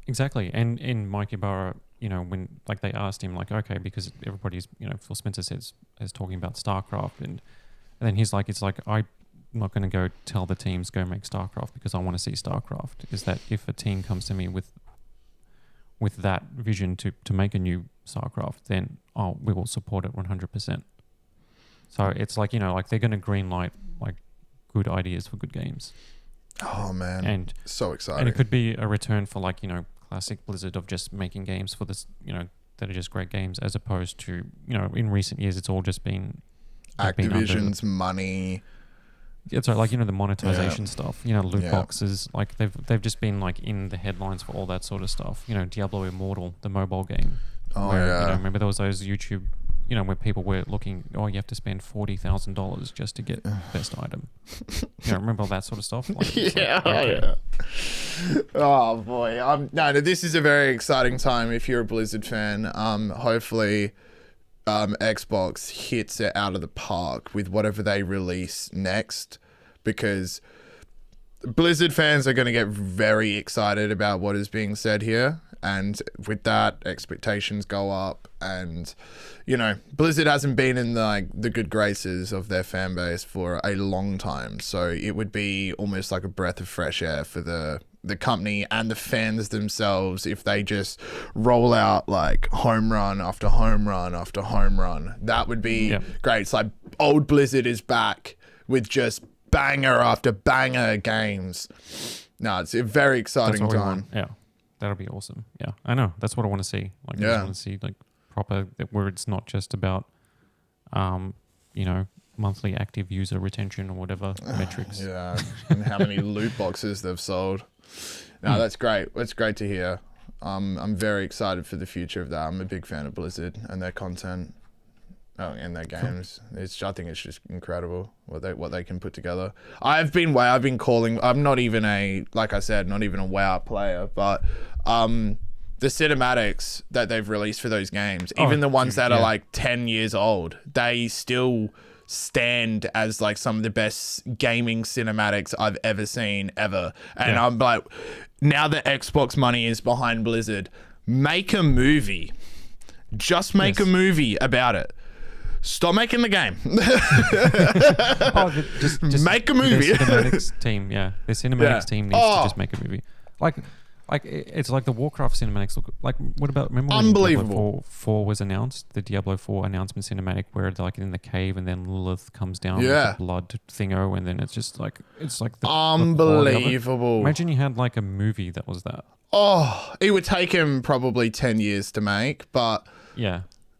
Exactly. And in Mike Ibarra, when like they asked him, like, okay, because everybody's, Phil Spencer is talking about StarCraft, and then he's like, it's like I'm not going to go tell the teams go make StarCraft because I want to see StarCraft. Is that if a team comes to me with that vision to make a new StarCraft, then we will support it 100%. So it's like, like they're going to greenlight like good ideas for good games. Oh man, and so exciting. And it could be a return for like, classic Blizzard of just making games for this, that are just great games, as opposed to, in recent years it's all just been Activision's money. It's like, the monetization stuff, loot boxes, like they've just been like in the headlines for all that sort of stuff. Diablo Immortal, the mobile game. Remember there was those YouTube, where people were looking, you have to spend $40,000 just to get best item. Remember all that sort of stuff? Like, Oh boy. No, this is a very exciting time if you're a Blizzard fan. Hopefully Xbox hits it out of the park with whatever they release next, because Blizzard fans are going to get very excited about what is being said here, and with that, expectations go up. And Blizzard hasn't been in the good graces of their fan base for a long time, so it would be almost like a breath of fresh air for the company and the fans themselves if they just roll out like home run after home run after home run. That would be great. It's like old Blizzard is back with just banger after banger games. No, it's a very exciting time. Yeah, that'll be awesome. Yeah, I know. That's what I want to see. Like, I just want to see like proper, where it's not just about, monthly active user retention or whatever metrics. Yeah, and how many loot boxes they've sold. No, that's great. That's great to hear. I'm very excited for the future of that. I'm a big fan of Blizzard and their content. And their games. I think it's just incredible what they can put together. I'm not even a WoW player, but the cinematics that they've released for those games, even the ones that are like 10 years old, they still stand as like some of the best gaming cinematics I've ever seen ever. And I'm like, now that Xbox money is behind Blizzard, make a movie. Just make a movie about it. Stop making the game. Just make a movie. The cinematics team, the cinematics team needs to just make a movie. Like it's like the Warcraft cinematics look like. What about? Remember when Diablo 4 was announced? The Diablo 4 announcement cinematic where they're like in the cave and then Lilith comes down with the blood thingo, and then it's just like the unbelievable. Imagine you had like a movie that was that. Oh, it would take him probably 10 years to make, but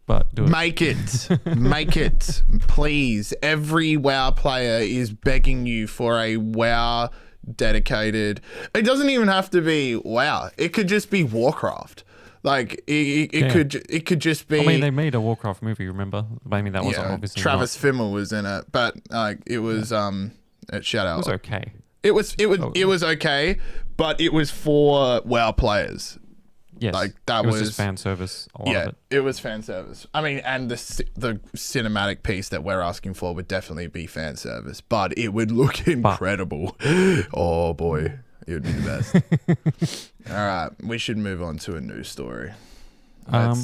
But do it. Make it, please. Every WoW player is begging you for a WoW dedicated. It doesn't even have to be WoW. It could just be Warcraft. Like it could just be. I mean, they made a Warcraft movie. Remember? I mean, that was obviously Travis Fimmel was in it, but it was shout out. It was okay. It was okay, but it was for WoW players. Yes, like that it was just fan service. A lot of it. It was fan service. I mean, and the cinematic piece that we're asking for would definitely be fan service, but it would look incredible. Oh boy, it would be the best. All right, we should move on to a news story.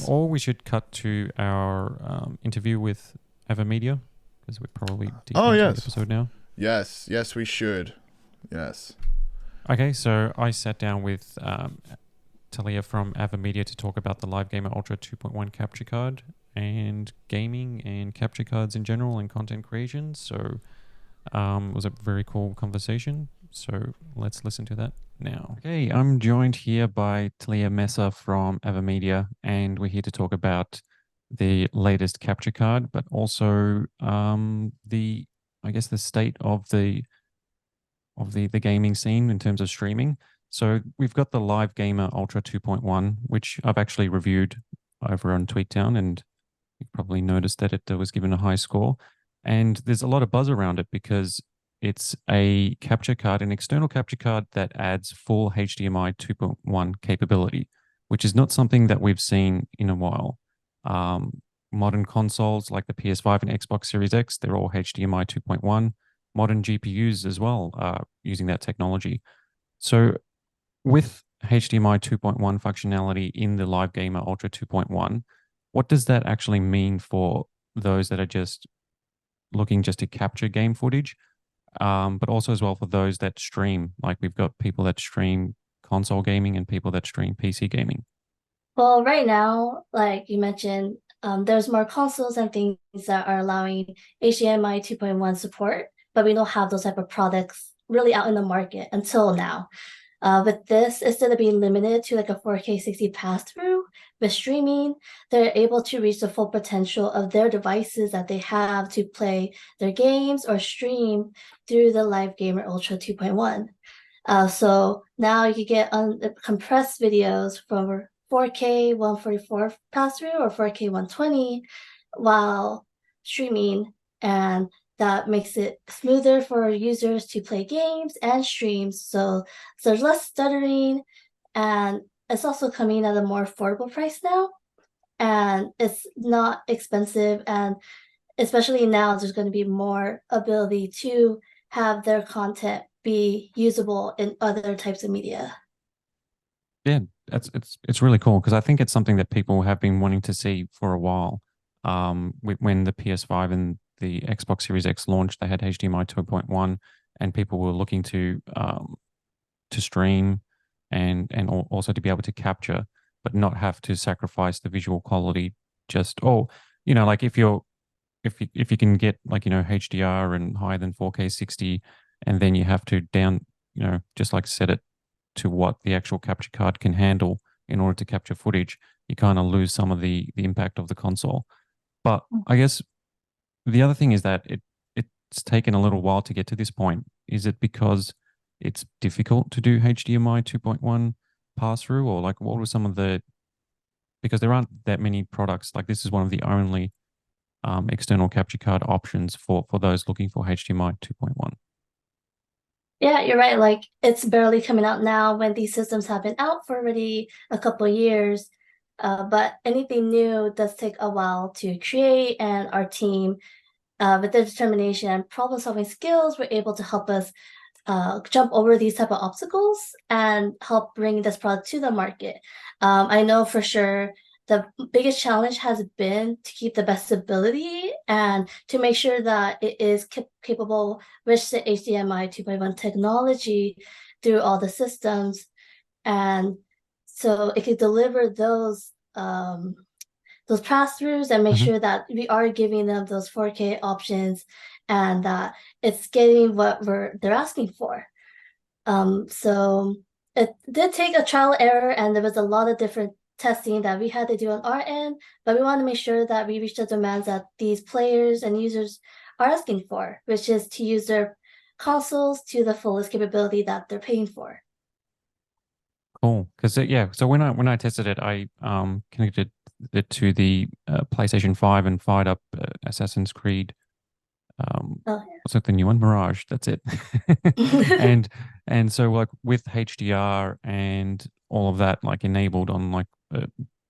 Or we should cut to our interview with AVerMedia, because we're probably deep into the episode now. Yes, we should. Yes. Okay, so I sat down with Talia from AVerMedia to talk about the Live Gamer Ultra 2.1 capture card and gaming and capture cards in general and content creation. So it was a very cool conversation. So let's listen to that now. Okay, I'm joined here by Talia Mesa from AVerMedia, and we're here to talk about the latest capture card, but also the I guess the state of the gaming scene in terms of streaming. So we've got the Live Gamer Ultra 2.1, which I've actually reviewed over on TweetDown, and you've probably noticed that it was given a high score. And there's a lot of buzz around it because it's a capture card, an external capture card that adds full HDMI 2.1 capability, which is not something that we've seen in a while. Modern consoles like the PS5 and Xbox Series X, they're all HDMI 2.1. Modern GPUs as well are using that technology. So with HDMI 2.1 functionality in the Live Gamer Ultra 2.1, what does that actually mean for those that are just looking just to capture game footage, but also as well for those that stream? Like we've got people that stream console gaming and people that stream PC gaming. Well, right now, like you mentioned, there's more consoles and things that are allowing HDMI 2.1 support, but we don't have those type of products really out in the market until now. With this, instead of being limited to like a 4K 60 pass-through, with streaming, they're able to reach the full potential of their devices that they have to play their games or stream through the Live Gamer Ultra 2.1. So now you can get compressed videos from 4K 144 pass-through or 4K 120 while streaming, and that makes it smoother for users to play games and streams. So there's less stuttering, and it's also coming at a more affordable price now, and it's not expensive. And especially now, there's going to be more ability to have their content be usable in other types of media. Yeah, it's really cool because I think it's something that people have been wanting to see for a while. When the PS5 and the Xbox Series X launched, they had HDMI 2.1, and people were looking to stream and also to be able to capture, but not have to sacrifice the visual quality. Just like if you can get like HDR and higher than 4K 60, and then you have to just like set it to what the actual capture card can handle in order to capture footage, you kind of lose some of the impact of the console. But I guess the other thing is that it's taken a little while to get to this point. Is it because it's difficult to do HDMI 2.1 pass through, or like what were some of the, because there aren't that many products, like this is one of the only external capture card options for those looking for HDMI 2.1. Yeah, you're right. Like it's barely coming out now when these systems have been out for already a couple of years. But anything new does take a while to create, and our team, with their determination and problem-solving skills, were able to help us jump over these type of obstacles and help bring this product to the market. I know for sure the biggest challenge has been to keep the best stability and to make sure that it is capable with the HDMI 2.1 technology through all the systems, and so it could deliver those pass-throughs and make Mhm. sure that we are giving them those 4K options and that it's getting what they're asking for. So it did take a trial error, and there was a lot of different testing that we had to do on our end, but we want to make sure that we reach the demands that these players and users are asking for, which is to use their consoles to the fullest capability that they're paying for. Cool. Because yeah, so when I tested it, I connected it to the PlayStation 5 and fired up Assassin's Creed. Oh, What's it, the new one? Mirage. That's it. yeah. and so like with HDR and all of that like enabled on like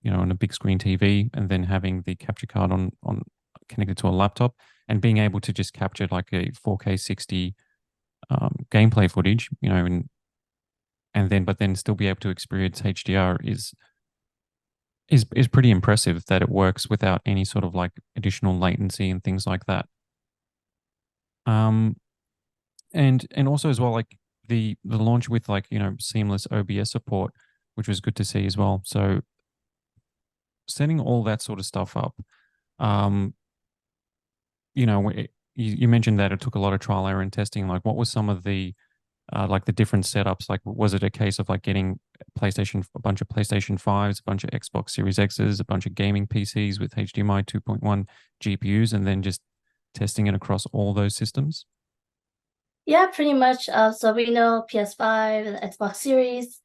on a big screen TV, and then having the capture card on connected to a laptop, and being able to just capture like a 4K 60 gameplay footage, and then but then still be able to experience HDR is pretty impressive, that it works without any sort of like additional latency and things like that. Um, and also as well, like the launch with like, seamless OBS support, which was good to see as well. So setting all that sort of stuff up, um, you mentioned that it took a lot of trial error and testing. Like, what was some of the like the different setups? Like, was it a case of like getting a bunch of PlayStation 5s, a bunch of Xbox Series X's, a bunch of gaming PCs with HDMI 2.1 GPUs, and then just testing it across all those systems? Yeah, pretty much. So we know PS5 and Xbox Series,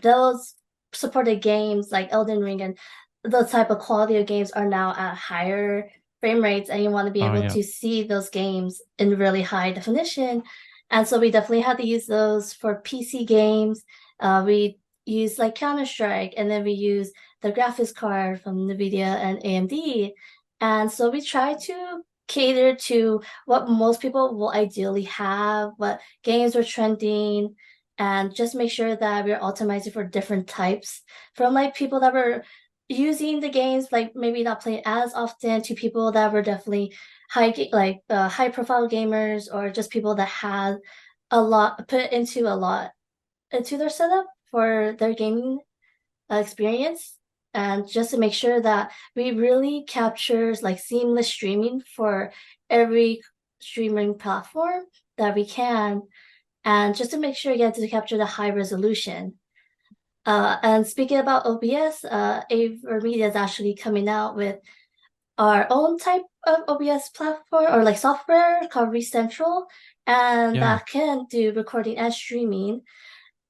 those supported games like Elden Ring and those type of quality of games are now at higher frame rates, and you want to be Oh able yeah, to see those games in really high definition. And so we definitely had to use those for PC games. We use like Counter-Strike, and then we use the graphics card from NVIDIA and AMD. And so we try to cater to what most people will ideally have, what games are trending, and just make sure that we're optimizing for different types. From like people that were using the games, like maybe not playing as often, to people that were definitely high profile gamers, or just people that had a lot into their setup for their gaming experience, and just to make sure that we really captures like seamless streaming for every streaming platform that we can, and just to make sure again to capture the high resolution. And speaking about OBS, AVerMedia is actually coming out with our own type of OBS platform or like software called ReCentral, and yeah. that can do recording and streaming.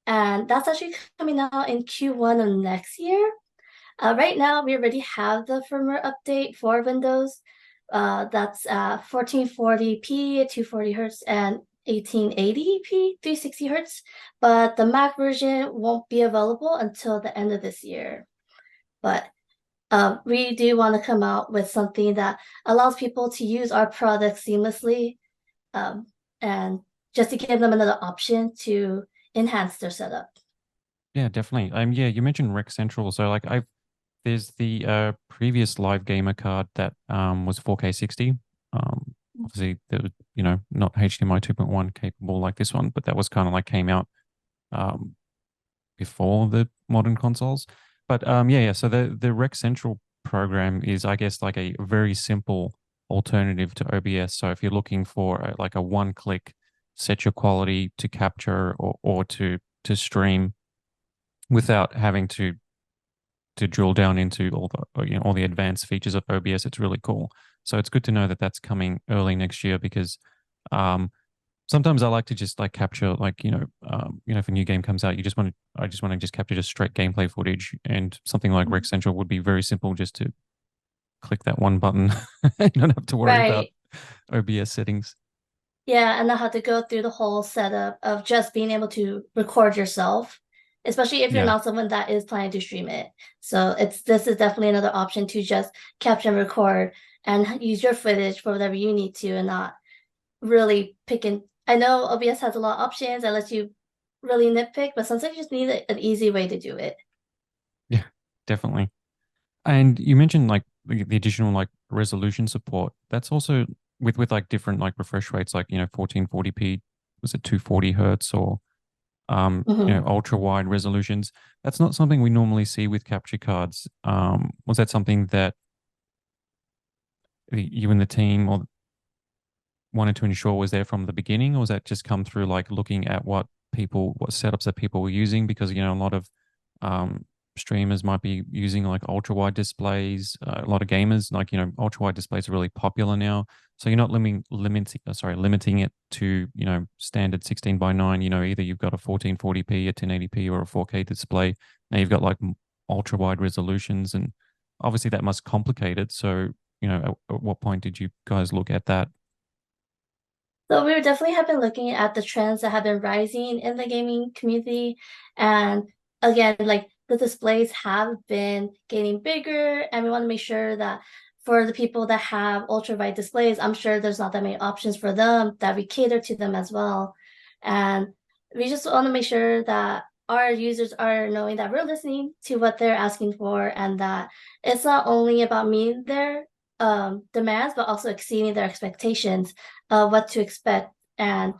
And that's actually coming out in Q1 of next year. Right now, we already have the firmware update for Windows. That's 1440p, 240 hertz, and 1880p, 360 hertz. But the Mac version won't be available until the end of this year. But we do want to come out with something that allows people to use our products seamlessly, um, and just to give them another option to enhance their setup. Yeah, definitely. Yeah, you mentioned Rec Central. So like there's the previous live gamer card that was 4K 60. Obviously there was, not HDMI 2.1 capable like this one, but that was kind of like came out um before the modern consoles. But yeah. So the Rec Central program is, I guess, like a very simple alternative to OBS. So if you're looking for like a one-click set your quality to capture or to stream without having to drill down into all the advanced features of OBS. It's really cool. So it's good to know that that's coming early next year because um, sometimes I like to just like capture like if a new game comes out, I just want to just capture just straight gameplay footage, and something like Rec Central would be very simple, just to click that one button. You don't have to worry about Right. OBS settings. Yeah, and not have to go through the whole setup of just being able to record yourself, especially if you're Yeah. not someone that is planning to stream it. So this is definitely another option to just capture and record and use your footage for whatever you need to, and not really picking. I know OBS has a lot of options that lets you really nitpick, but sometimes you just need an easy way to do it. Yeah, definitely. And you mentioned like the additional like resolution support. That's also with like different like refresh rates, like 1440p, was it 240 hertz, or Mhm. ultra wide resolutions. That's not something we normally see with capture cards. Was that something that you and the team or wanted to ensure was there from the beginning, or was that just come through like looking at what setups that people were using? Because a lot of um, streamers might be using like ultra wide displays. A lot of gamers, like ultra wide displays are really popular now. So you're not limiting it to standard 16:9. Either you've got a 1440p, a 1080p, or a 4K display. Now you've got like ultra wide resolutions, and obviously that must complicate it. So at what point did you guys look at that? So we definitely have been looking at the trends that have been rising in the gaming community. And again, like the displays have been getting bigger, and we want to make sure that for the people that have ultra wide displays, I'm sure there's not that many options for them, that we cater to them as well. And we just want to make sure that our users are knowing that we're listening to what they're asking for, and that it's not only about meeting their demands, but also exceeding their expectations of what to expect. And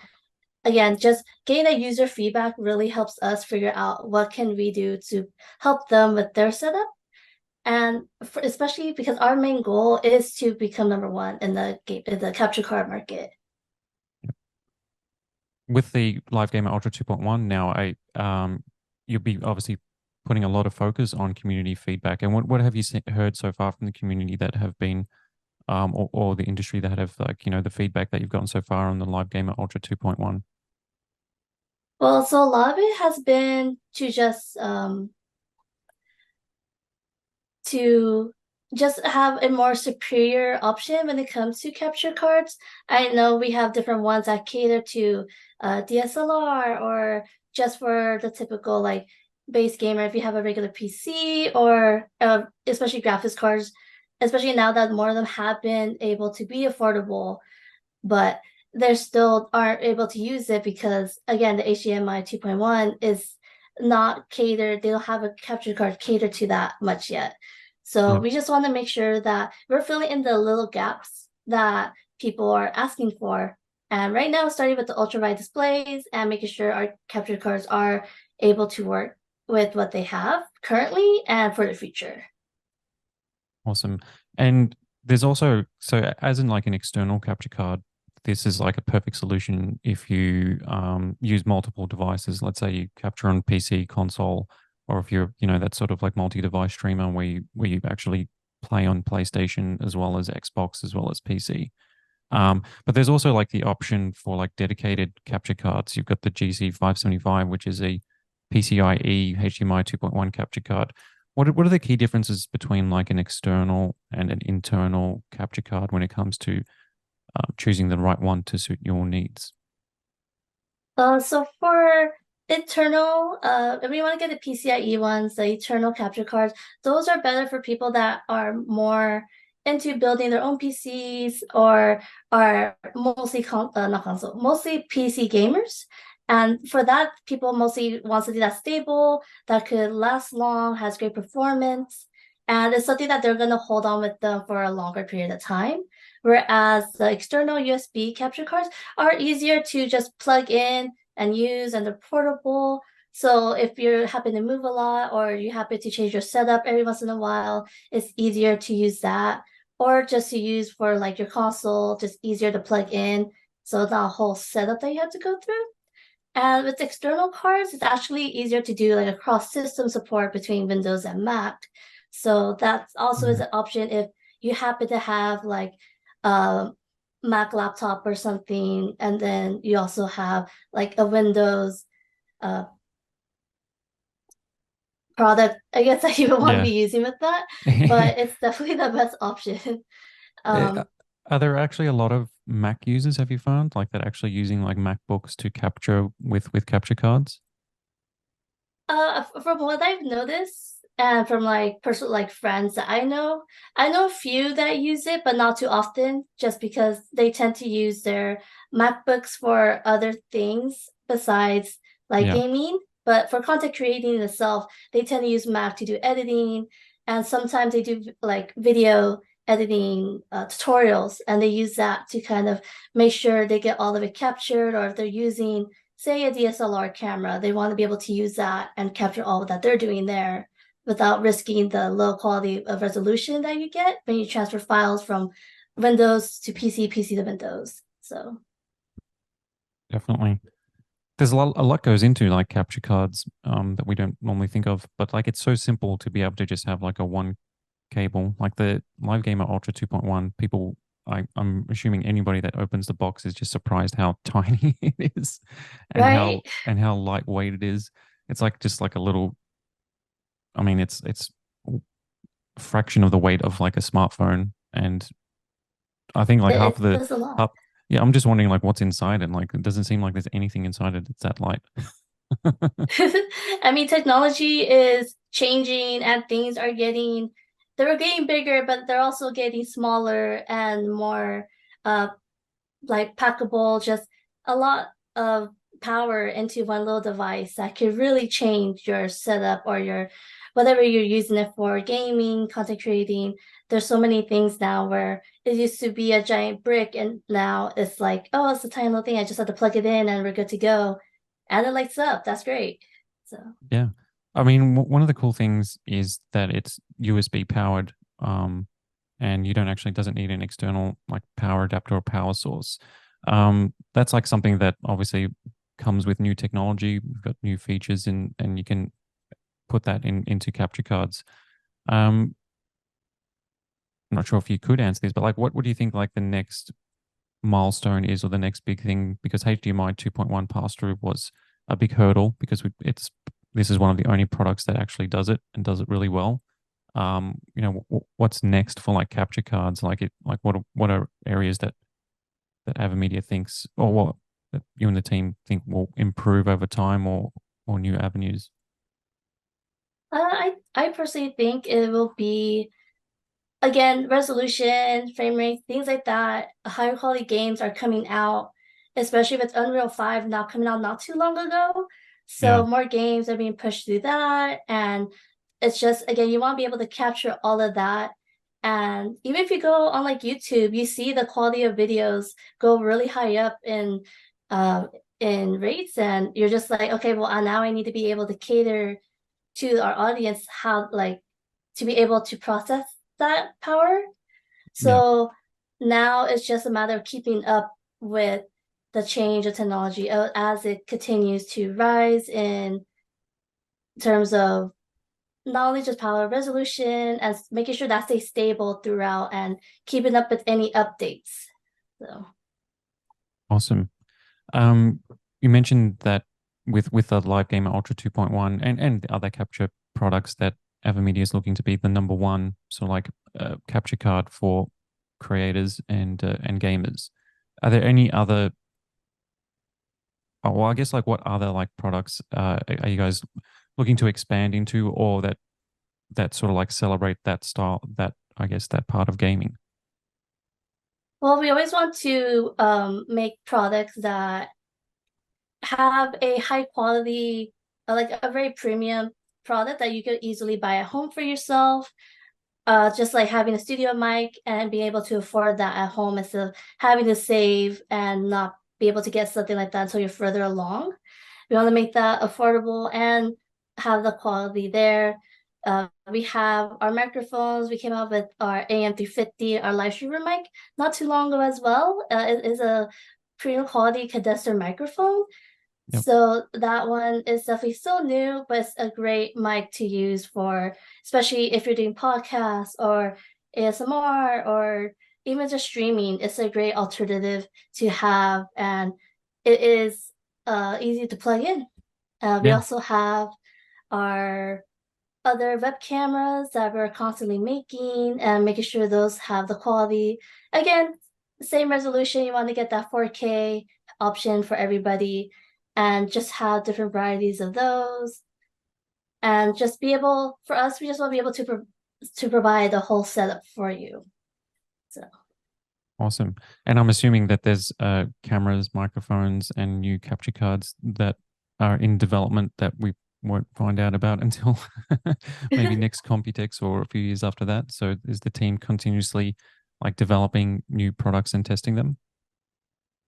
again, just getting the user feedback really helps us figure out what can we do to help them with their setup. And especially because our main goal is to become number one in the capture card market. With the Live Gamer Ultra 2.1 now, you'll be obviously putting a lot of focus on community feedback. And what have you heard so far from the community that have been, or the industry that have, like, the feedback that you've gotten so far on the Live Gamer Ultra 2.1? Well, so a lot of it has been to just have a more superior option when it comes to capture cards. I know we have different ones that cater to DSLR or just for the typical like base gamer if you have a regular PC or especially graphics cards, especially now that more of them have been able to be affordable, but they still aren't able to use it because again the HDMI 2.1 is not catered. They don't have a capture card catered to that much yet. So Yeah. we just want to make sure that we're filling in the little gaps that people are asking for. And right now, starting with the ultra wide displays and making sure our capture cards are able to work with what they have currently and for the future. Awesome. And there's also, so as in like an external capture card, this is like a perfect solution if you use multiple devices. Let's say you capture on PC, console, or if you're, that sort of like multi-device streamer where you actually play on PlayStation as well as Xbox as well as PC. But there's also like the option for like dedicated capture cards. You've got the GC575, which is a PCIe HDMI 2.1 capture card. What are the key differences between like an external and an internal capture card when it comes to choosing the right one to suit your needs? So for internal, if we want to get the PCIe ones, the internal capture cards, those are better for people that are more into building their own PCs or are mostly not console, mostly PC gamers. And for that, people mostly want something that's stable, that could last long, has great performance, and it's something that they're going to hold on with them for a longer period of time. Whereas the external USB capture cards are easier to just plug in and use, and they're portable. So if you happen to move a lot or you happen to change your setup every once in a while, it's easier to use that. Or just to use for like your console, just easier to plug in. So it's not a whole setup that you have to go through. And with external cards, it's actually easier to do like a cross-system support between Windows and Mac. So that also is Mm. an option if you happen to have like a Mac laptop or something, and then you also have like a Windows uh, product, I guess that you would want to Yeah. be using with that. But it's definitely the best option. Uh, Um, Are there actually a lot of Mac users, have you found, like that actually using like MacBooks to capture with capture cards? from what I've noticed, and from like personal like friends that I know a few that use it, but not too often, just because they tend to use their MacBooks for other things besides like Yeah. gaming. But for content creating itself, they tend to use Mac to do editing, and sometimes they do like video editing tutorials, and they use that to kind of make sure they get all of it captured, or if they're using say a DSLR camera, they want to be able to use that and capture all that they're doing there without risking the low quality of resolution that you get when you transfer files from Windows to PC, PC to Windows. So Definitely. There's a lot goes into like capture cards that we don't normally think of, but like it's so simple to be able to just have like a one cable, like the Live Gamer Ultra 2.1. People, I'm assuming anybody that opens the box is just surprised how tiny it is, and right. how lightweight it is. It's like just like a little. I mean, it's a fraction of the weight of like a smartphone, and I think like half of It the does a lot. half. Yeah, I'm just wondering like what's inside it. Like it doesn't seem like there's anything inside it. It's that light. I mean, technology is changing and things are they're getting bigger, but they're also getting smaller and more uh like packable, just a lot of power into one little device that could really change your setup or whatever you're using it for, gaming, content creating, there's so many things now where it used to be a giant brick and now it's like, oh, it's a tiny little thing. I just have to plug it in and we're good to go. And it lights up. That's great. So Yeah. I mean, one of the cool things is that it's USB powered, and you don't actually doesn't need an external like power adapter or power source. That's like something that obviously comes with new technology. We've got new features, and you can put that into capture cards. I'm not sure if you could answer this, but like, what do you think like the next milestone is, or the next big thing? Because HDMI 2.1 pass through was a big hurdle because this is one of the only products that actually does it and does it really well. What's next for like capture cards? What are areas that AVerMedia thinks, or what that you and the team think will improve over time, or new avenues? I personally think it will be, again, resolution, frame rate, things like that. Higher quality games are coming out, especially with Unreal 5 now coming out not too long ago. Yeah, So more games are being pushed through that. And it's just, again, you want to be able to capture all of that. And even if you go on like YouTube, you see the quality of videos go really high up in rates, and you're just like, okay, well, now I need to be able to cater to our audience how like to be able to process that power. yeah, So now it's just a matter of keeping up with the change of technology as it continues to rise in terms of not only just power resolution, as making sure that stays stable throughout and keeping up with any updates. So awesome. You mentioned that with the Live Gamer Ultra 2.1 and the other capture products that AVerMedia is looking to be the number one sort of like capture card for creators and gamers. Are there any other? Oh, well, I guess like what other like products are you guys looking to expand into, or that sort of like celebrate that style, that I guess that part of gaming? well, we always want to make products that have a high quality, like a very premium product that you could easily buy at home for yourself. Just like having a studio mic and being able to afford that at home instead of having to save and not be able to get something like that until you're further along. We want to make that affordable and have the quality there. We have our microphones. We came out with our AM350, our live streamer mic, not too long ago as well. It is a premium quality condenser microphone. Yep. So that one is definitely still new, but it's a great mic to use for, especially if you're doing podcasts or ASMR or even just streaming. It's a great alternative to have, and it is easy to plug in. We Yeah. also have our other web cameras that we're constantly making and making sure those have the quality. Again, same resolution. You want to get that 4K option for everybody and just have different varieties of those. And just be able, for us, we just want to be able to provide the whole setup for you. So Awesome. And I'm assuming that there's cameras, microphones, and new capture cards that are in development that we won't find out about until maybe next Computex or a few years after that. So is the team continuously like developing new products and testing them?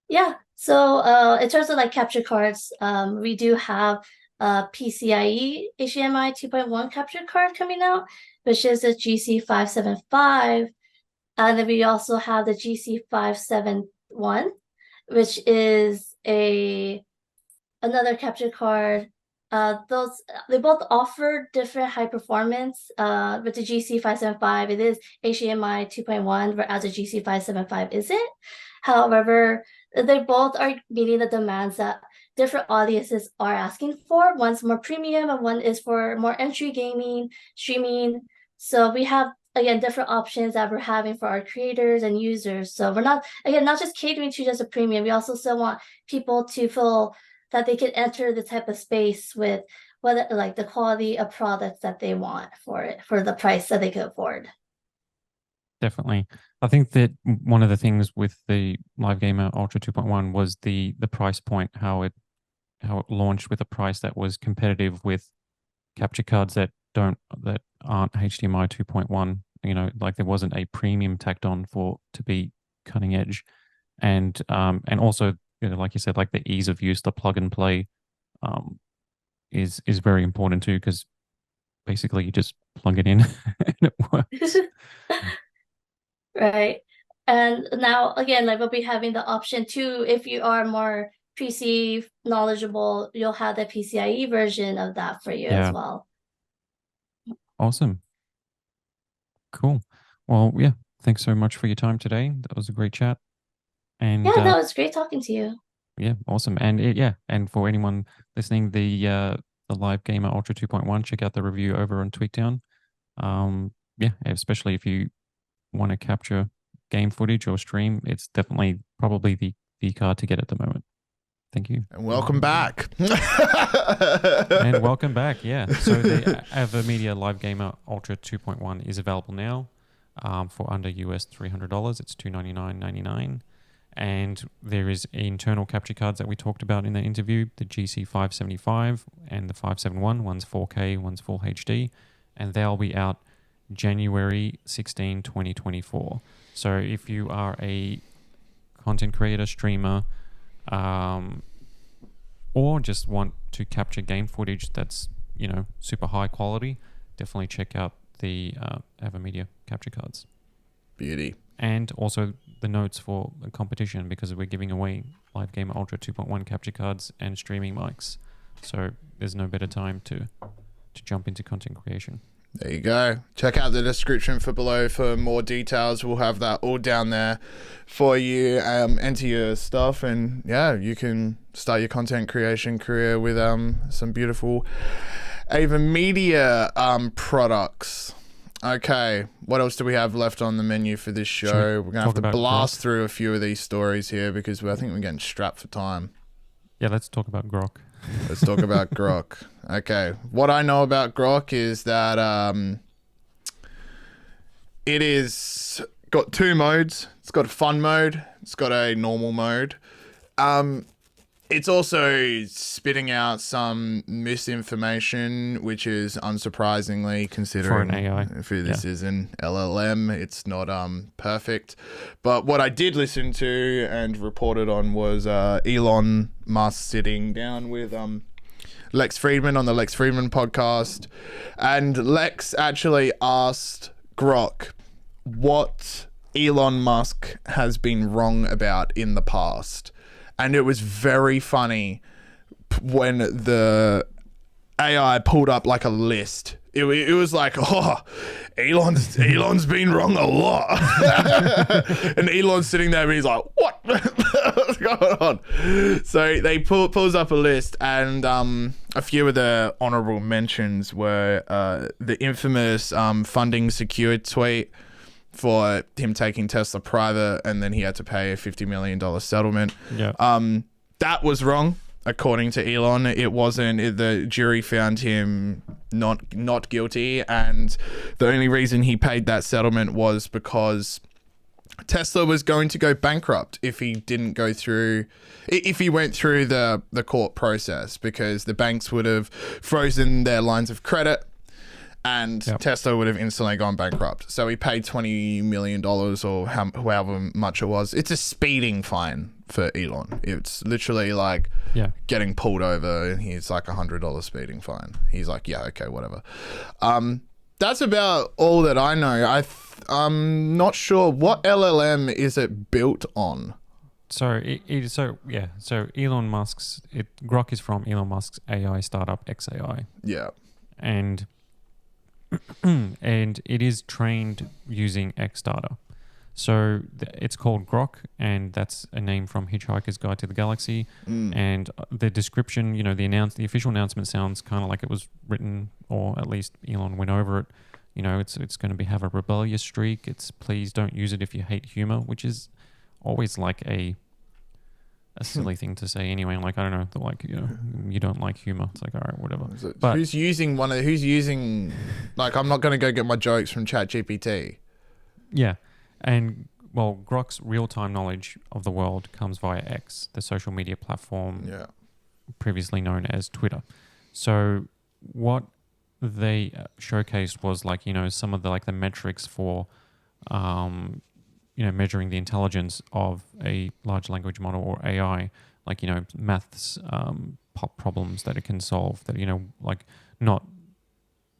yeah. So in terms of like capture cards, we do have a PCIe HDMI 2.1 capture card coming out, which is a GC575. And then we also have the GC571, which is another capture card. Those they both offer different high performance. With the GC575, it is HDMI 2.1, whereas the GC575 isn't. However, they both are meeting the demands that different audiences are asking for. One's more premium, and one is for more entry gaming, streaming. So we have again different options that we're having for our creators and users. So we're not just catering to just a premium. We also still want people to feel that they can enter the type of space with whether like the quality of products that they want for it for the price that they can afford. Definitely. I think that one of the things with the Live Gamer Ultra 2.1 was the price point, how it launched with a price that was competitive with capture cards that that aren't HDMI 2.1. You know, like there wasn't a premium tacked on to be cutting edge, and also, you know, like you said, like the ease of use, the plug and play, is very important too, because basically you just plug it in and it works. Right. And now again, like we'll be having the option too, if you are more PC knowledgeable, you'll have the PCIe version of that for you as well. Awesome. Cool. Well, yeah, thanks so much for your time today. That was a great chat. And yeah, that was great talking to you. Yeah, awesome. And and for anyone listening, the Live Gamer Ultra 2.1, check out the review over on Tweakdown. Yeah, especially if you want to capture game footage or stream, it's definitely probably the card to get at the moment. Thank you. And welcome back. And welcome back, yeah. So the AVerMedia Live Gamer Ultra 2.1 is available now for under US $300. It's $299.99. And there is internal capture cards that we talked about in the interview, the GC575 and the 571. One's 4K, one's full HD. And they'll be out January 16, 2024. So if you are a content creator, streamer, or just want to capture game footage that's, you know, super high quality, definitely check out the AVerMedia capture cards. Beauty. And also the notes for the competition, because we're giving away Live Gamer Ultra 2.1 capture cards and streaming mics. So there's no better time to jump into content creation. There you go. Check out the description below for more details. We'll have that all down there for you. Enter your stuff, and yeah, you can start your content creation career with some beautiful AVerMedia products. Okay, what else do we have left on the menu for this show? We're going to have to blast through a few of these stories here because I think we're getting strapped for time. Yeah, let's talk about Grok. Let's talk about Grok. Okay, what I know about Grok is that it is got two modes. It's got a fun mode. It's got a normal mode. It's also spitting out some misinformation, which is unsurprisingly, considering for an AI. If this is an LLM, it's not perfect. But what I did listen to and reported on was Elon Musk sitting down with Lex Fridman on the Lex Fridman podcast, and Lex actually asked Grok what Elon Musk has been wrong about in the past. And it was very funny when the AI pulled up like a list. It was like, oh, Elon's been wrong a lot. And Elon's sitting there and he's like, what? What's going on? So they pulls up a list, and a few of the honorable mentions were the infamous funding secured tweet for him taking Tesla private, and then he had to pay a $50 million settlement. Yeah. That was wrong, according to Elon. It wasn't. The jury found him not guilty, and the only reason he paid that settlement was because Tesla was going to go bankrupt if he didn't go through, if he went through the court process, because the banks would have frozen their lines of credit, and Tesla would have instantly gone bankrupt. So he paid $20 million or however much it was. It's a speeding fine for Elon. It's literally like getting pulled over, and he's like $100 speeding fine. He's like, yeah, okay, whatever. That's about all that I know. I'm not sure what LLM is it built on. So so Elon Musk's Grok is from Elon Musk's AI startup XAI. Yeah. And it is trained using X data. So it's called Grok, and that's a name from Hitchhiker's Guide to the Galaxy. And the description, you know, the official announcement sounds kind of like it was written, or at least Elon went over it. You know, it's going to have a rebellious streak. It's please don't use it if you hate humor, which is always like a silly thing to say anyway. Like, I don't know, like, you know, you don't like humor. It's like, all right, whatever. But who's using like, I'm not going to go get my jokes from ChatGPT. Yeah. And well, Grok's real-time knowledge of the world comes via X, the social media platform previously known as Twitter. So what they showcased was like, some of the like the metrics for measuring the intelligence of a large language model or AI, like maths problems that it can solve, that like not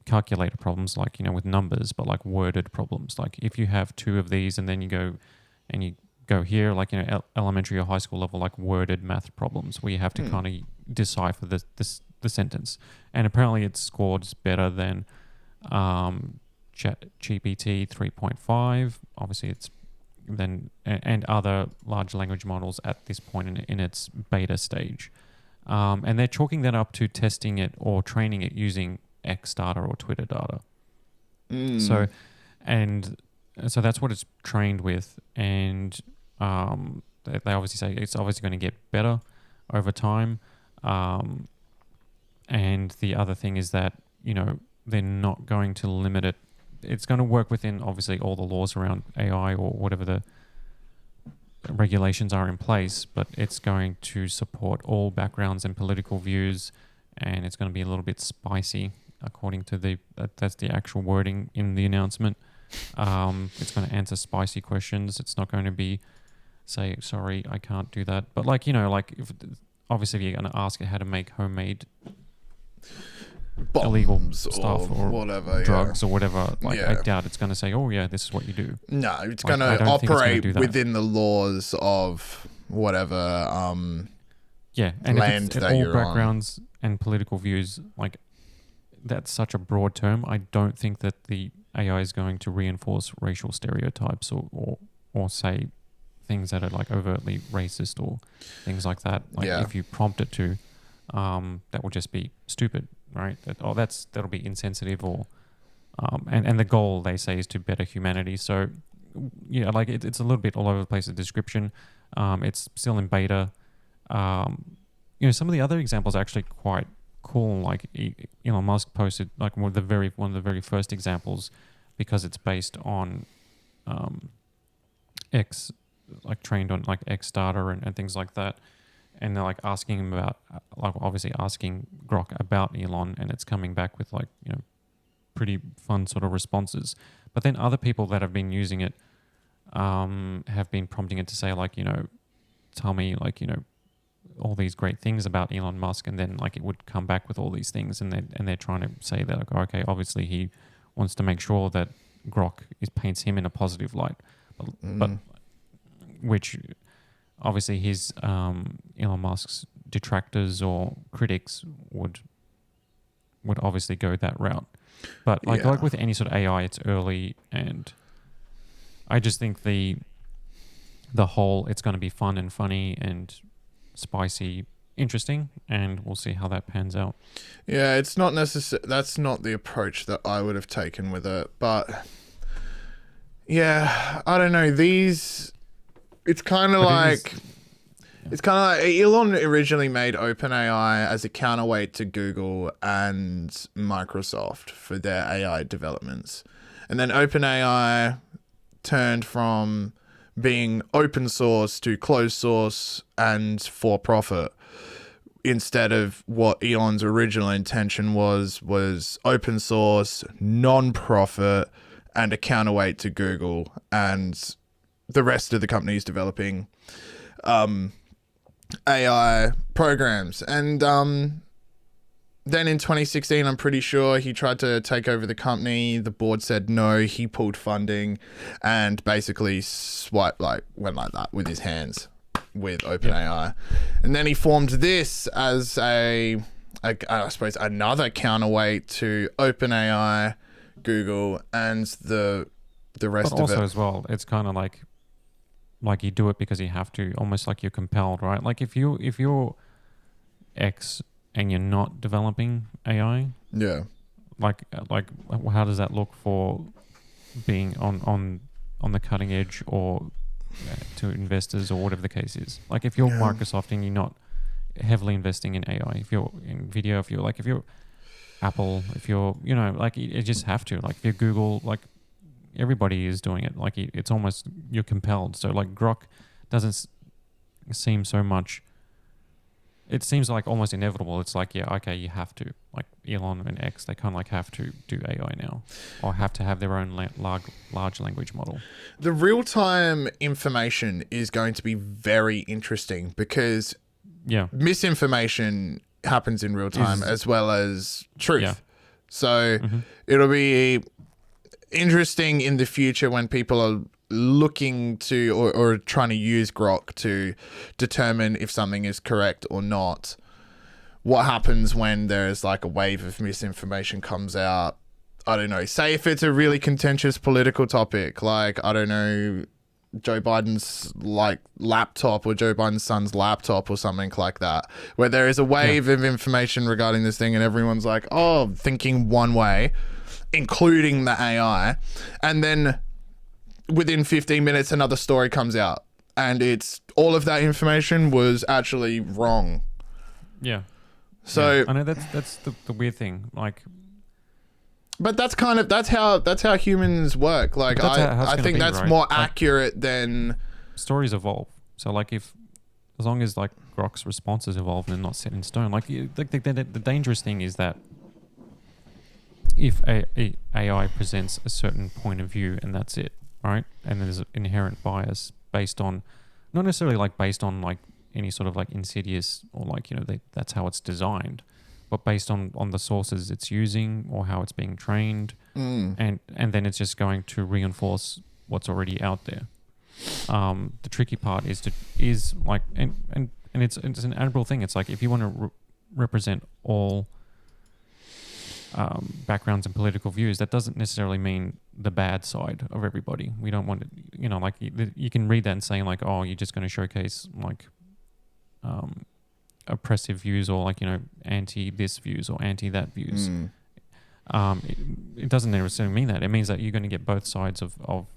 calculator problems like with numbers, but like worded problems. Like if you have two of these and then you go here, like elementary or high school level, like worded math problems where you have to kind of decipher the sentence. And apparently it scored better than GPT 3.5. Obviously it's then and other large language models at this point in its beta stage. And they're chalking that up to testing it or training it using X data or Twitter data. So that's what it's trained with. And they obviously say it's obviously going to get better over time. And the other thing is that, they're not going to limit it. It's going to work within, obviously, all the laws around AI or whatever the regulations are in place, but it's going to support all backgrounds and political views, and it's going to be a little bit spicy, according to that's the actual wording in the announcement. It's going to answer spicy questions. It's not going to be say, sorry, I can't do that. But like, obviously if you're going to ask it how to make homemade illegal stuff or whatever, drugs or whatever, I doubt it's going to say, oh yeah, this is what you do. No, it's going to operate within the laws of whatever and land if that all you're backgrounds and political views, like that's such a broad term. I don't think that the AI is going to reinforce racial stereotypes or say things that are like overtly racist or things like that. If you prompt it to, that will just be stupid, right? That'll be insensitive or and the goal, they say, is to better humanity. So it's a little bit all over the place, the description. It's still in beta. Some of the other examples are actually quite cool. Like Elon Musk posted like one of the very first examples, because it's based on X, like trained on like X data and things like that. And they're like asking him about, like obviously asking Grok about Elon, and it's coming back with like, pretty fun sort of responses. But then other people that have been using it have been prompting it to say like, tell me like, all these great things about Elon Musk, and then like it would come back with all these things, and they're trying to say that like, okay, obviously he wants to make sure that Grok paints him in a positive light, but which obviously his Elon Musk's detractors or critics would obviously go that route. But like with any sort of AI, it's early, and I just think the whole, it's going to be fun and funny and spicy, interesting, and we'll see how that pans out. Yeah, it's not that's not the approach that I would have taken with it, but yeah, I don't know. It's kind of like Elon originally made OpenAI as a counterweight to Google and Microsoft for their AI developments. And then OpenAI turned from being open source to closed source and for profit, instead of what Elon's original intention was open source, non-profit, and a counterweight to Google and the rest of the companies developing AI programs. And then in 2016, I'm pretty sure he tried to take over the company. The board said no. He pulled funding and basically went like that with his hands with OpenAI. And then he formed this as I suppose another counterweight to OpenAI, Google, and the rest of it. Also as well, it's kind of like you do it because you have to, almost like you're compelled, right? Like if you're X and you're not developing AI, like how does that look for being on the cutting edge, or to investors, or whatever the case is? Like if you're Microsoft and you're not heavily investing in AI, if you're NVIDIA, if you're Apple, if you're you just have to. Like if you're Google, like everybody is doing it. Like it's almost, you're compelled. So like Grok doesn't seem so much it seems like almost inevitable. It's like, yeah, okay, you have to, like Elon and X, they kind of like have to do AI now, or have to have their own large language model. The real-time information is going to be very interesting because Yeah. misinformation happens in real time as well as truth. Yeah. So it'll be interesting in the future when people are looking to or trying to use Grok to determine if something is correct or not. What happens when there's like a wave of misinformation comes out? I don't know. Say if it's a really contentious political topic, like, I don't know, Joe Biden's like laptop or Joe Biden's son's laptop or something like that, where there is a wave of information regarding this thing and everyone's like, oh, thinking one way, including the AI, and then within 15 minutes another story comes out and it's all of that information was actually wrong. Yeah. So I know that's the weird thing. Like, but that's how humans work. Like, I think that's right? more Like, accurate than stories evolve. So like, if as long as like Grok's responses evolve and they're not set in stone, like the dangerous thing is that if AI presents a certain point of view and that's it, right? And there's an inherent bias based on, not necessarily like based on like any sort of like insidious or like, that's how it's designed, but based on the sources it's using or how it's being trained, and then it's just going to reinforce what's already out there. The tricky part is like, and it's an admirable thing. It's like, if you want to represent all backgrounds and political views, that doesn't necessarily mean the bad side of everybody. We don't want to, like you can read that and saying like, oh, you're just going to showcase like oppressive views or like, anti this views or anti that views. It doesn't necessarily mean that. It means that you're going to get both sides of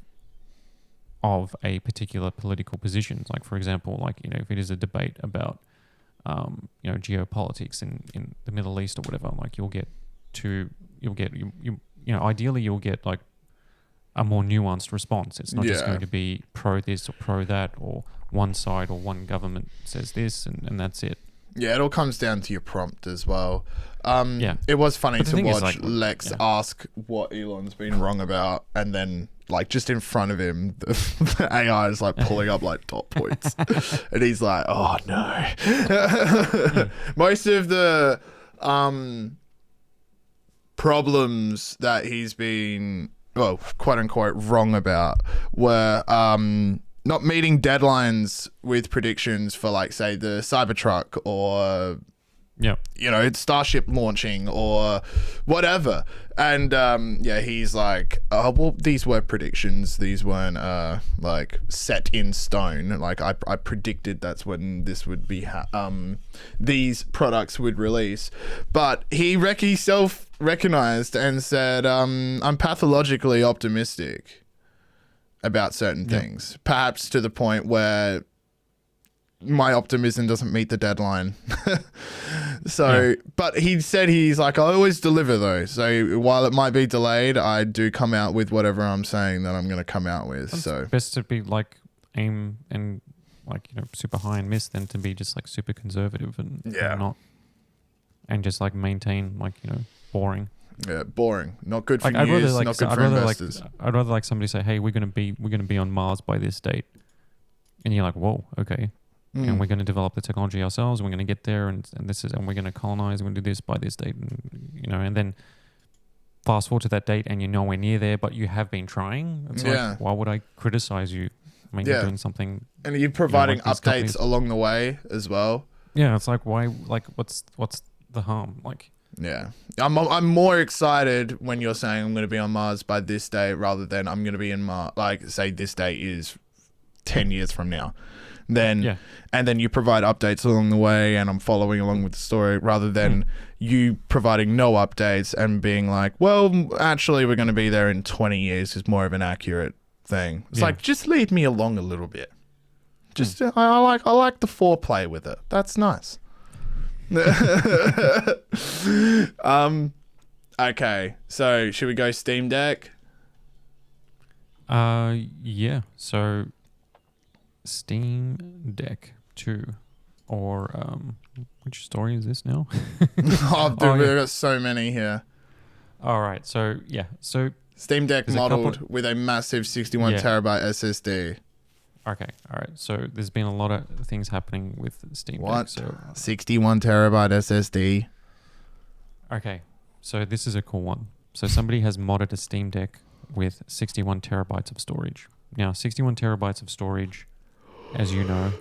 a particular political position. Like, for example, like, if it is a debate about geopolitics in the Middle East or whatever, like ideally you'll get like a more nuanced response. It's not just going to be pro this or pro that, or one side or one government says this and that's it. Yeah, it all comes down to your prompt as well. It was funny to watch Lex ask what Elon's been wrong about, and then like just in front of him, the AI is like pulling up like dot points, and he's like, "Oh no." Most of the problems that he's been, well, quote unquote, wrong about were not meeting deadlines with predictions for, like, say, the Cybertruck or Starship launching or whatever. And he's like, oh, well, these were predictions. These weren't like set in stone. Like, I predicted that's when this would be these products would release. But he self-recognized and said, I'm pathologically optimistic about certain things, perhaps to the point where my optimism doesn't meet the deadline. But he said he's like, I always deliver though. So while it might be delayed, I do come out with whatever I'm saying that I'm going to come out with. So best to be like aim and like, super high and miss than to be just like super conservative and not, and just like maintain like, boring. Yeah, boring. Not good for news. Not good for investors. I'd rather like somebody say, "Hey, we're gonna be on Mars by this date," and you're like, "Whoa, okay." And we're going to develop the technology ourselves. And we're going to get there, and we're going to colonize. And we're going to do this by this date, and and then fast forward to that date, and you're nowhere near there, but you have been trying. It's like, why would I criticize you? I mean, you're doing something, and you're providing updates along the way as well. Yeah, it's like, why? Like, what's the harm? Like. Yeah, I'm more excited when you're saying I'm going to be on Mars by this day rather than I'm going to be in Mars. Like, say this day is 10 years from now, and then you provide updates along the way, and I'm following along with the story rather than you providing no updates and being like, well, actually, we're going to be there in 20 years is more of an accurate thing. It's like, just lead me along a little bit. Just I like the foreplay with it. That's nice. Okay, so should we go SteamDeck? So SteamDeck 2 or which story is this now? Oh, dude, we've got so many here. All right, so yeah, so SteamDeck there's a modeled couple- with a massive 61 terabyte SSD. okay, all right. So there's been a lot of things happening with SteamDeck. What? So 61 terabyte SSD. okay, so this is a cool one. So somebody has modded a SteamDeck with 61 terabytes of storage. Now, 61 terabytes of storage, as you know,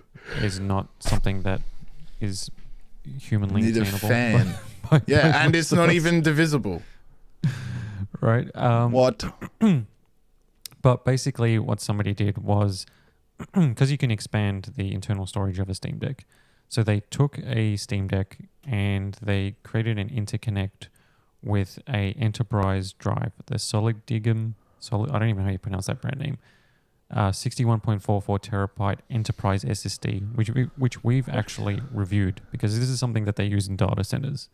is not something that is humanly Need a attainable. fan. by Yeah, and most it's of not us, even divisible. right. What? But basically, what somebody did was, because you can expand the internal storage of a Steam Deck, so they took a Steam Deck and they created an interconnect with a enterprise drive, the I don't even know how you pronounce that brand name. 61.44 terabyte enterprise SSD, which we've actually reviewed because this is something that they use in data centers,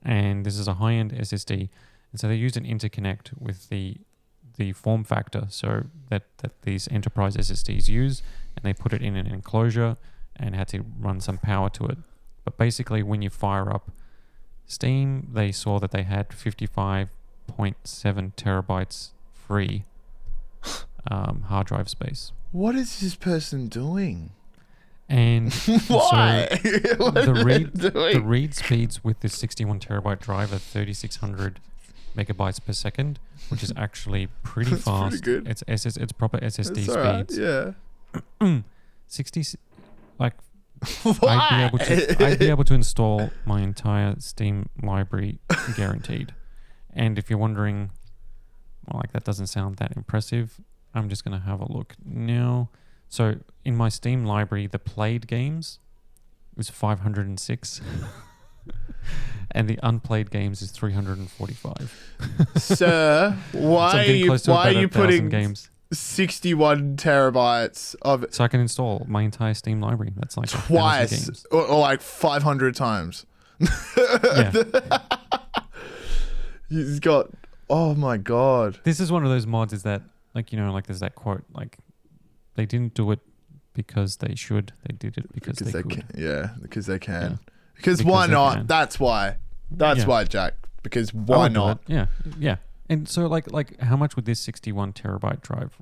and this is a high-end SSD, and so they used an interconnect with the form factor so that these enterprise SSDs use, and they put it in an enclosure and had to run some power to it. But basically, when you fire up Steam, they saw that they had 55.7 terabytes free hard drive space. What is this person doing? And Why? so What the are they the doing? read speeds with this 61 terabyte drive are 3600 megabytes per second, which is actually pretty That's pretty fast. good. It's proper SSD It's alright, speeds. yeah. 60 like Why? I'd be able to install my entire Steam library guaranteed. And if you're wondering, well, like that doesn't sound that impressive, I'm just going to have a look now. So in my Steam library, the played games is 506 and the unplayed games is 345. Sir, why So I'm getting close to why are about you 1,000 putting games? 61 terabytes of So I can install my entire Steam library. That's like 1,000 twice games. or like 500 times? Yeah. He's got, oh my God. This is one of those mods is that, like, you know, like there's that quote, like, they didn't do it because they should. They did it because they could. can. Yeah, because they can. Yeah. Because Because why they not? can. That's why. That's Yeah. why, Jack. Because I why would do not? it. Yeah, yeah. And so, like, how much would this 61 terabyte drive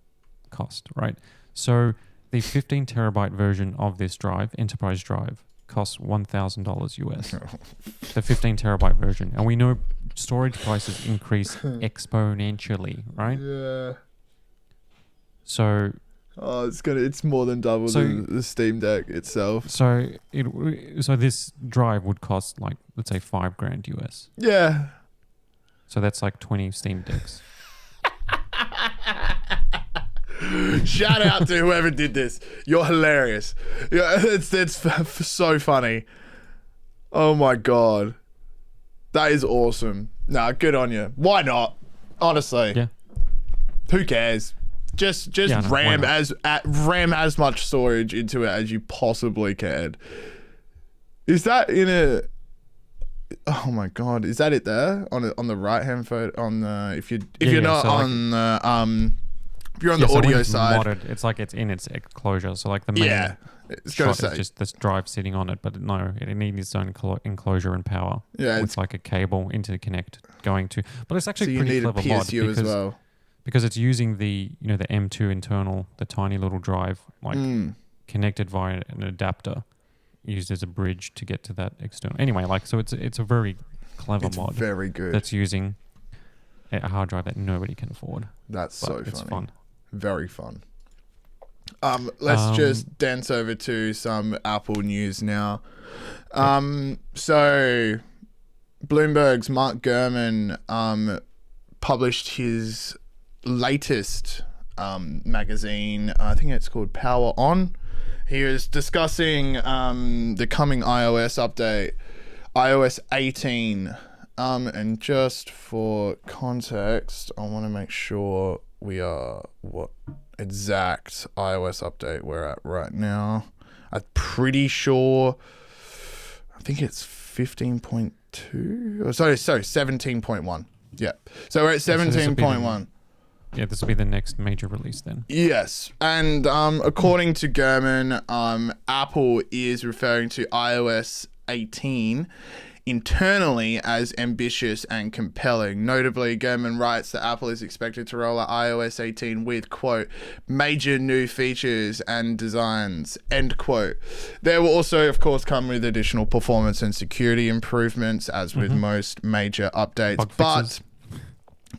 cost, right? So the 15 terabyte version of this drive, enterprise drive, costs $1,000 US. The 15 terabyte version, and we know storage prices increase exponentially, right? Yeah. So Oh, it's more than double So- the Steam Deck itself. so this drive would cost like, let's say, $5,000 US. Yeah. So that's like 20 Steam Decks. Shout out to whoever did this. You're hilarious. Yeah, it's so funny. Oh my God. That is awesome. Nah, good on you. Why not? Honestly. Yeah. Who cares? Just Yeah, no, why ram not? ram as much storage into it as you possibly can. Is that in a? Oh my God! Is that it there on the right hand photo? On the if you're not so like- on the if you're on Yeah, the so when audio it's side, modded, it's like it's in its enclosure. So like the main yeah, it's gonna shot is say just this drive sitting on it, but no, it needs its own enclosure and power. Yeah, with it's- like a cable interconnect going to. But it's so actually you pretty need a clever mod PSU because as well. because it's using the the M2 internal, the tiny little drive, like connected via an adapter, used as a bridge to get to that external. Anyway, like so, it's a very clever It's mod very good. that's using a hard drive that nobody can afford. That's But so it's funny. fun. Very fun. Let's just dance over to some Apple news now. So Bloomberg's Mark Gurman published his latest magazine. I think it's called Power On. He was discussing the coming iOS update, iOS 18. And just for context, I want to make sure we are what exact iOS update we're at right now. I'm pretty sure. I think it's 15.2. Oh, sorry, 17.1. Yeah. So we're at 17.1. this will be the next major release then. Yes, and according to Gurman, Apple is referring to iOS 18 internally as ambitious and compelling. Notably, Gurman writes that Apple is expected to roll out iOS 18 with, quote, major new features and designs, end quote. There will also, of course, come with additional performance and security improvements, as with most major updates. But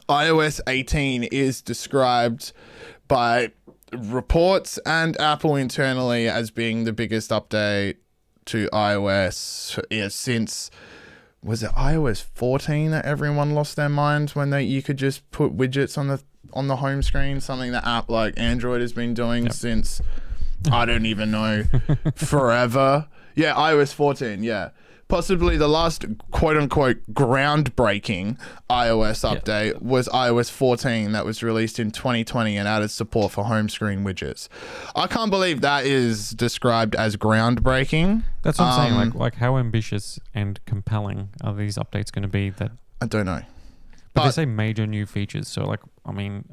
iOS 18 is described by reports and Apple internally as being the biggest update to iOS since, was it iOS 14 that everyone lost their minds when you could just put widgets on the home screen, something that app like Android has been doing since, I don't even know, forever. Yeah, iOS 14, yeah. Possibly the last quote-unquote groundbreaking iOS update was iOS 14 that was released in 2020 and added support for home screen widgets. I can't believe that is described as groundbreaking. That's what I'm saying. Like how ambitious and compelling are these updates going to be? That I don't know. But they say major new features. So like, I mean,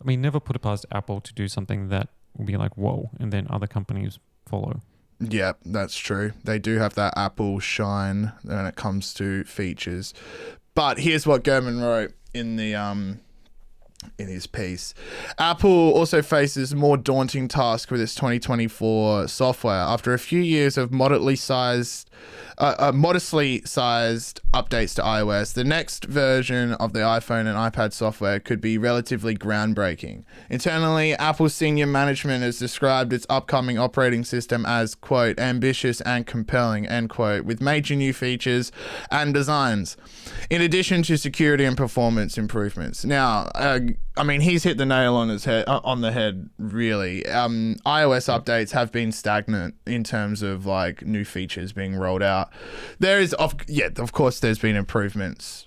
never put it past Apple to do something that will be like, whoa, and then other companies follow. Yeah, that's true. They do have that Apple shine when it comes to features. But here's what Gurman wrote in the in his piece. Apple also faces more daunting task with its 2024 software. After a few years of modestly sized updates to iOS, the next version of the iPhone and iPad software could be relatively groundbreaking. Internally, Apple's senior management has described its upcoming operating system as, quote, ambitious and compelling, end quote, with major new features and designs, in addition to security and performance improvements. Now, I mean, he's hit the nail on the head, really. iOS updates have been stagnant in terms of like new features being rolled out. There is, of course, there's been improvements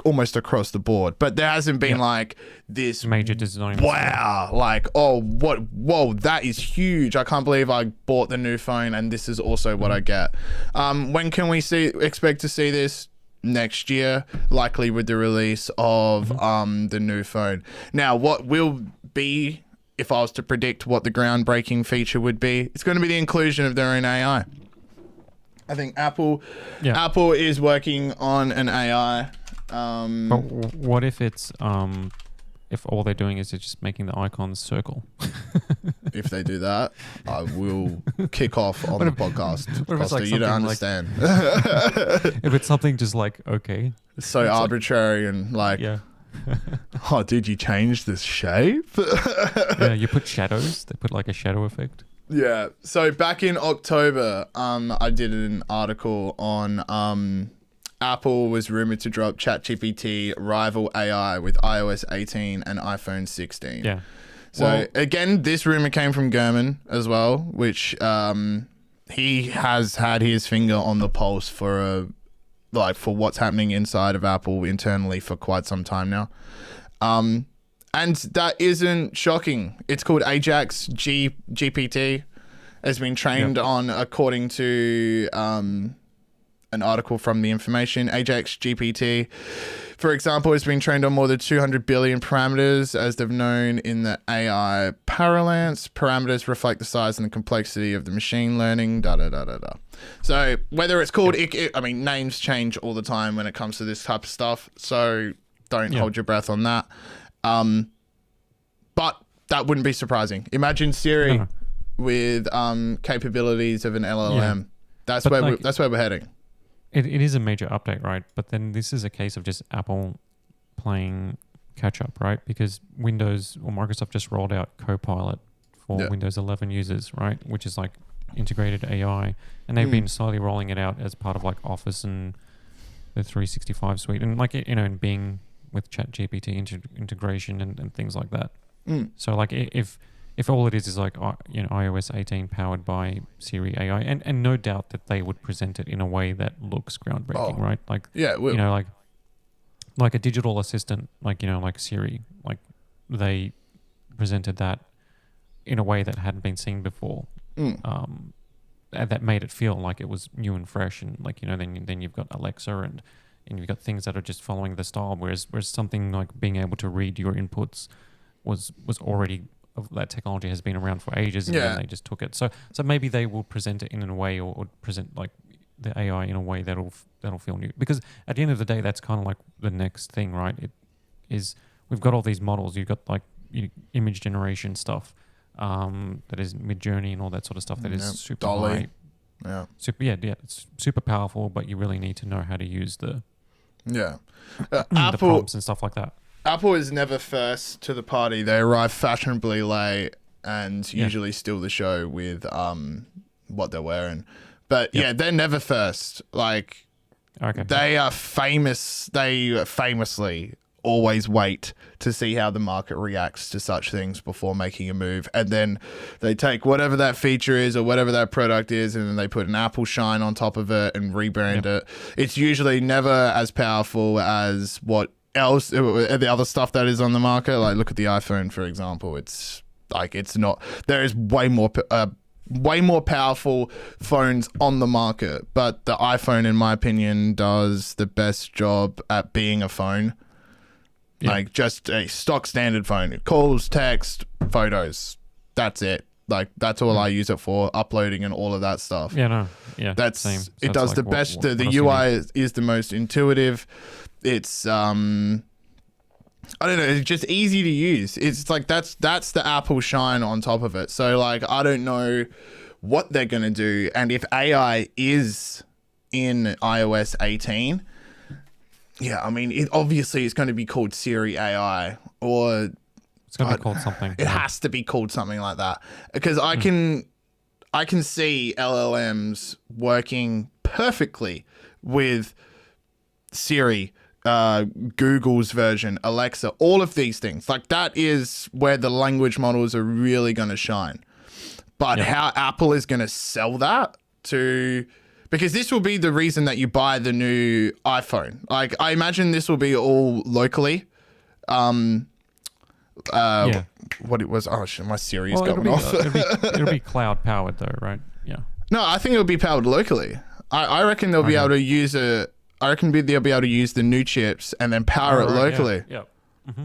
almost across the board, but there hasn't been like this major design. Wow, like whoa, that is huge! I can't believe I bought the new phone, and this is also what I get. When can we expect to see this? Next year, likely with the release of the new phone. Now, what will be, if I was to predict what the groundbreaking feature would be, it's going to be the inclusion of their own AI. I think Apple is working on an AI. But what if it's if all they're doing is just making the icons circle? If they do that, I will kick off on the podcast. Kosta, like you don't understand. If it's something just like, okay. So it's arbitrary and like, oh, did you change this shape? Yeah, you put shadows. They put like a shadow effect. Yeah. So back in October, I did an article on Apple was rumored to drop ChatGPT rival AI with iOS 18 and iPhone 16. Yeah. So again, this rumor came from Gurman as well, which he has had his finger on the pulse for what's happening inside of Apple internally for quite some time now. And that isn't shocking. It's called Ajax GPT. Has been trained on, according to an article from The Information. Ajax GPT, for example, has been trained on more than 200 billion parameters, as they've known in the AI parlance. Parameters reflect the size and the complexity of the machine learning, So whether it's called, I mean, names change all the time when it comes to this type of stuff, so don't hold your breath on that. But that wouldn't be surprising. Imagine Siri with capabilities of an LLM. Yeah. That's where we're heading. It is a major update, right? But then this is a case of just Apple playing catch up, right? Because Windows or Microsoft just rolled out Copilot for Windows 11 users, right? Which is like integrated AI. And they've been slowly rolling it out as part of like Office and the 365 suite. And like, you know, and Bing with ChatGPT integration and things like that. So like if all it is like, you know, iOS 18 powered by Siri AI, and no doubt that they would present it in a way that looks groundbreaking, right? Like, you know, like a digital assistant, like, you know, like Siri, like they presented that in a way that hadn't been seen before. That made it feel like it was new and fresh, and like, you know, then you've got Alexa and and you've got things that are just following the style. Whereas something like being able to read your inputs was already, that technology has been around for ages, and then they just took it. So maybe they will present it in a way, or present like the AI in a way that'll feel new. Because at the end of the day, that's kind of like the next thing, right? It is, we've got all these models. You've got like image generation stuff that is Midjourney and all that sort of stuff that is super high. Yeah. It's super powerful, but you really need to know how to use the Apple the prompts and stuff like that. Apple is never first to the party. They arrive fashionably late and usually steal the show with what they're wearing. But they're never first. Like they are famous. They famously always wait to see how the market reacts to such things before making a move, and then they take whatever that feature is or whatever that product is, and then they put an Apple shine on top of it and rebrand it. It's usually never as powerful as what else, the other stuff that is on the market. Like look at the iPhone, for example. It's like, it's not, there is way more powerful phones on the market, but the iPhone, in my opinion, does the best job at being a phone. Like just a stock standard phone. It calls, text, photos. That's it. Like that's all I use it for, uploading and all of that stuff. That's same. So it does like the best. The UI is the most intuitive. It's I don't know. It's just easy to use. It's like that's the Apple shine on top of it. So like I don't know what they're gonna do, and if AI is in iOS 18. Yeah, I mean, obviously it's going to be called Siri AI, or it's going to be called something. It has to be called something like that, because I can see LLMs working perfectly with Siri, Google's version, Alexa, all of these things. Like that is where the language models are really going to shine. But how Apple is going to sell that to... Because this will be the reason that you buy the new iPhone. Like, I imagine this will be all locally. What it was? Oh shit, my Siri's going off. It'll be cloud powered though, right? Yeah. No, I think it'll be powered locally. I reckon they'll be able to use they'll be able to use the new chips and then power it locally. Yeah.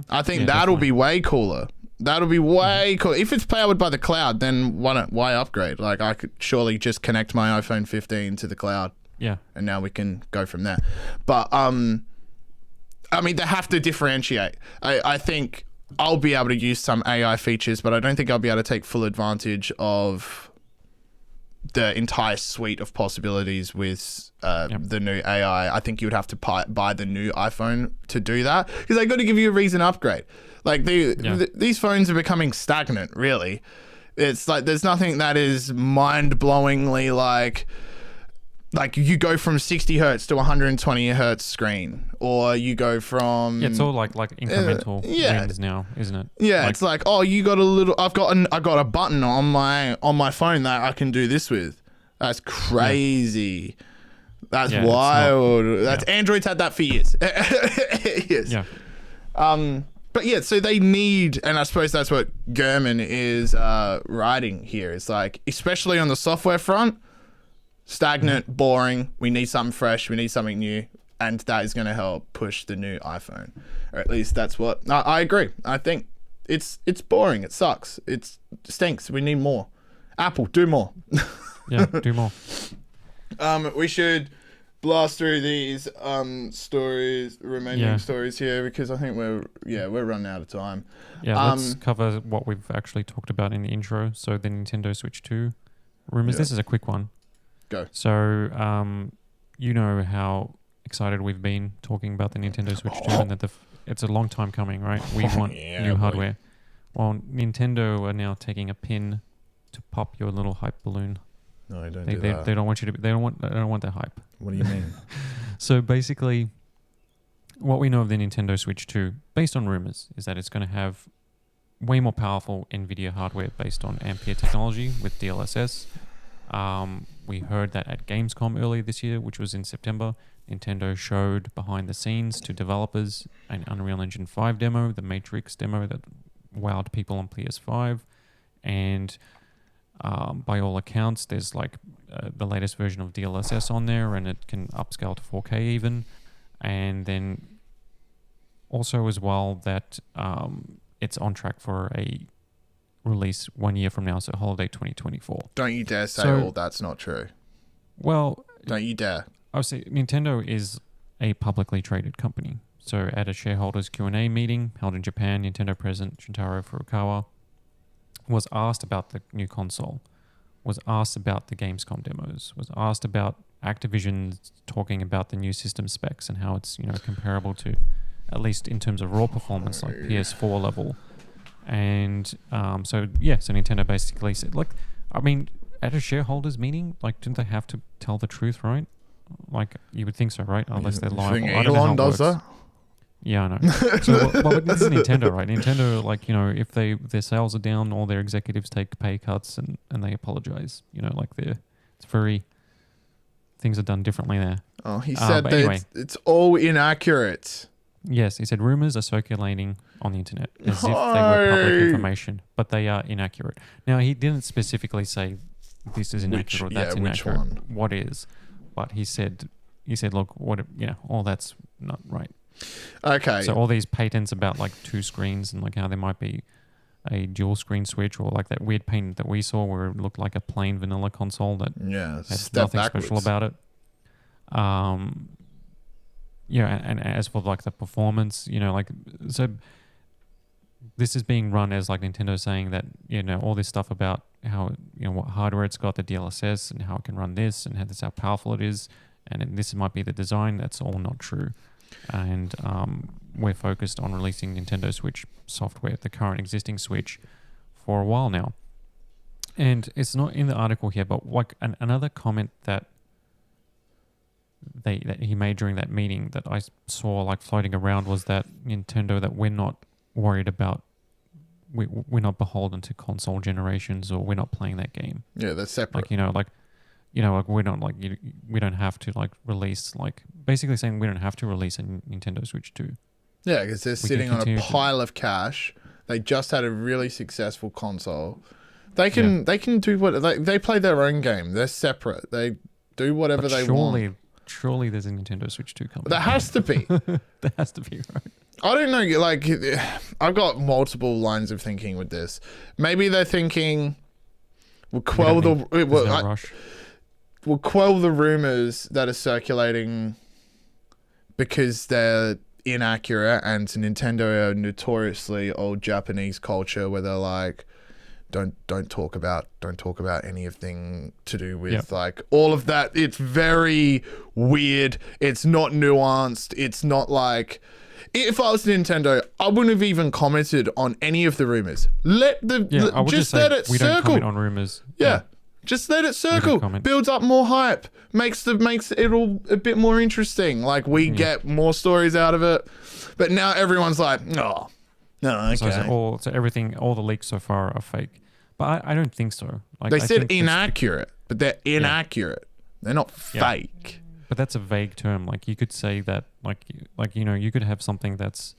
I think that'll be way cooler. That'll be way cool. If it's powered by the cloud, then why upgrade? Like I could surely just connect my iPhone 15 to the cloud. Yeah. And now we can go from there. But I mean, they have to differentiate. I think I'll be able to use some AI features, but I don't think I'll be able to take full advantage of the entire suite of possibilities with the new AI. I think you would have to buy the new iPhone to do that, because they got to give you a reason to upgrade. Like these phones are becoming stagnant, really. It's like there's nothing that is mind-blowingly like you go from 60 hertz to 120 hertz screen, or you go from it's all like incremental wins now, isn't it? Yeah, like, it's like, oh, you got a little. I got a button on my phone that I can do this with. That's crazy. That's wild. That's Android's had that for years. Yes. Yeah. But yeah, so they need, and I suppose that's what Gurman is writing here. It's like, especially on the software front, stagnant, boring. We need something fresh. We need something new. And that is going to help push the new iPhone. Or at least that's what... I agree. I think it's boring. It sucks. It stinks. We need more. Apple, do more. Yeah, do more. We should blast through these remaining stories here, because I think we're running out of time. Yeah, let's cover what we've actually talked about in the intro. So the Nintendo Switch 2 rumors. This is a quick one. Go. So you know how excited we've been talking about the Nintendo Switch 2, and that it's a long time coming, right? We want new hardware. Well, Nintendo are now taking a pin to pop your little hype balloon. No, don't do that. They don't want you to. They don't want that hype. What do you mean? So basically, what we know of the Nintendo Switch 2, based on rumors, is that it's going to have way more powerful NVIDIA hardware based on Ampere technology with DLSS. We heard that at Gamescom earlier this year, which was in September, Nintendo showed behind the scenes to developers an Unreal Engine 5 demo, the Matrix demo that wowed people on PS5, and by all accounts, there's like the latest version of DLSS on there, and it can upscale to 4K even. And then also as well that it's on track for a release 1 year from now, so holiday 2024. Don't you dare say So- all that's not true. Well, Don't you dare. obviously Nintendo is a publicly traded company. So at a shareholders Q&A meeting held in Japan, Nintendo President Shintaro Furukawa was asked about the new console, was asked about the Gamescom demos, was asked about Activision talking about the new system specs and how it's, comparable to, at least in terms of raw performance, like PS4 level. And so Nintendo basically said, look, I mean, at a shareholders meeting, like, didn't they have to tell the truth, right? Like, you would think so, right? Unless they're You liable. think I don't know how Elon it does works. that? Yeah, I know. So, but this is Nintendo, right? Nintendo, like, if their sales are down, all their executives take pay cuts and they apologize. It's very, things are done differently there. Oh, he said but that anyway. it's all inaccurate. Yes, he said rumors are circulating on the internet as if they were public No. information, but they are inaccurate. Now, he didn't specifically say this is inaccurate or that's which inaccurate. one? What is? But he said, look, all that's not right. Okay. So all these patents about like two screens and like how there might be a dual screen switch or like that weird patent that we saw where it looked like a plain vanilla console that yeah, had step nothing backwards. special about it. And as for like the performance, so this is being run as like Nintendo saying that, all this stuff about how, what hardware it's got, the DLSS and how it can run this and how powerful it is. And then this might be the design. That's all not true. And we're focused on releasing Nintendo Switch software, the current existing Switch, for a while now. And it's not in the article here, but like another comment that he made during that meeting that I saw like floating around was that Nintendo, that we're not worried about, we're not beholden to console generations, or we're not playing that game. Yeah, they're separate. Like we're not like, we don't have to like release, like basically saying we don't have to release a Nintendo Switch 2. Yeah, because they're We can sitting on a continue to- pile of cash. They just had a really successful console. They can do what they play their own game. They're separate. They do whatever But they want. Surely there's a Nintendo Switch 2 coming. There has to be. There has to be, right? I don't know. Like, I've got multiple lines of thinking with this. Maybe they're thinking we'll quell There's no rush. we'll quell the rumors that are circulating because they're inaccurate, and Nintendo are notoriously old Japanese culture where they're like, don't talk about anything to do with like all of that. It's very weird. It's not nuanced. It's not like, if I was Nintendo, I wouldn't have even commented on any of the rumors. I would just say let it we don't circle. comment on rumors. Yeah. Just let it circle. comment. Builds up more hype. Makes it all a bit more interesting. Like, we get more stories out of it. But now everyone's like, oh, no, okay. So everything, all the leaks so far are fake. But I don't think so. Like, They I said think inaccurate, but they're inaccurate. They're not fake. but that's a vague term. Like, you could say that, you could have something that's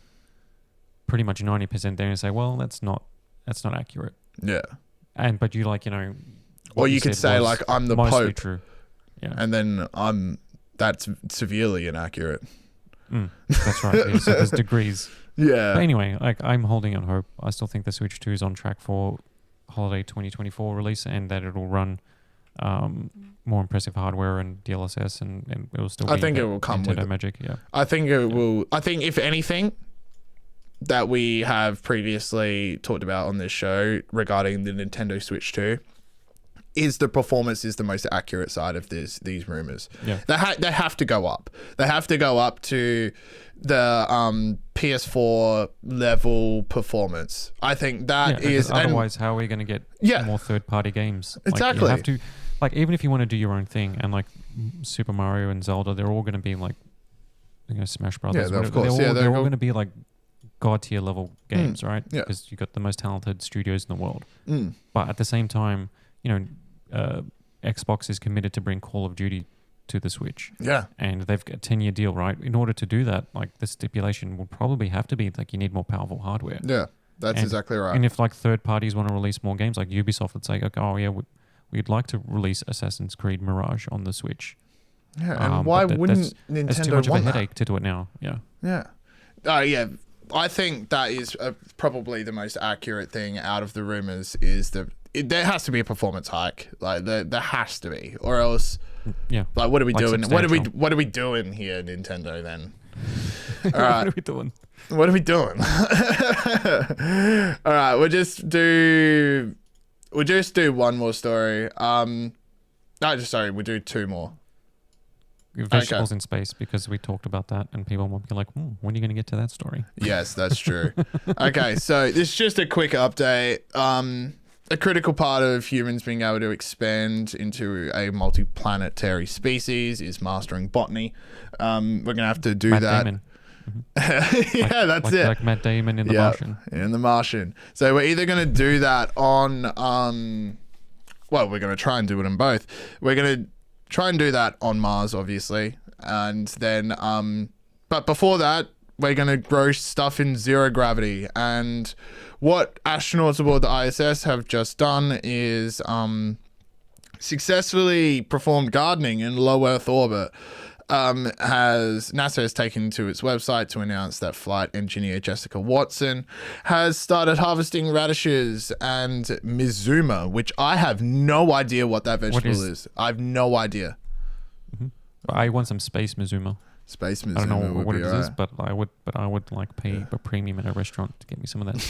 pretty much 90% there and say, well, that's not accurate. Yeah. But you Or you could say, like, I'm the mostly Pope. true. Yeah. And then that's severely inaccurate. That's right. Yeah, so there's degrees. Yeah. But anyway, like, I'm holding on hope. I still think the Switch 2 is on track for holiday 2024 release, and that it'll run more impressive hardware and DLSS, and it will still be I think it will come with Nintendo it. magic. Yeah. I think it will. I think, if anything, that we have previously talked about on this show regarding the Nintendo Switch 2 is the performance is the most accurate side of these rumors. Yeah. They have to go up. They have to go up to the PS4 level performance. I think that is. Because otherwise, how are we going to get more third-party games? Exactly. You have to, like, even if you want to do your own thing, and like Super Mario and Zelda, they're all going to be like, Smash Brothers. Yeah, of course. They're all going to be like god tier level games, right? Yeah. Because you've got the most talented studios in the world. Mm. But at the same time, Xbox is committed to bring Call of Duty to the Switch. Yeah. And they've got a 10-year deal, right? In order to do that, like, the stipulation will probably have to be like you need more powerful hardware. Yeah. That's exactly right. And if like third parties want to release more games, like Ubisoft would say, okay, oh yeah, we'd like to release Assassin's Creed Mirage on the Switch. Yeah, and why wouldn't Nintendo That's too much of a want that? headache to do it now. Yeah. Yeah. Yeah. I think that is probably the most accurate thing out of the rumors is that there has to be a performance hike. Like there has to be, or else. Yeah. Like what are we doing? Substantial. What are we doing here, Nintendo? Then. All right. What are we doing? What are we doing? All right. We'll just do one more story. We'll do two more. Vegetables in space, because we talked about that and people will be like, when are you going to get to that story? Yes, that's true. Okay, so this is just a quick update. A critical part of humans being able to expand into a multiplanetary species is mastering botany. We're going to have to do Matt that. Damon. Yeah, that's it. Like Matt Damon in The Martian. In The Martian. So we're either going to do that on... well, we're going to try and do it on both. We're going to try and do that on Mars, obviously. And then... but before that, we're going to grow stuff in zero gravity. And what astronauts aboard the ISS have just done is successfully performed gardening in low Earth orbit. NASA has taken to its website to announce that flight engineer Jessica Watson has started harvesting radishes and mizuma, which I have no idea what that vegetable is. I have no idea. I want some space Mizuma. Space Mizuma. I don't know what it is, but I would like pay a premium at a restaurant to get me some of that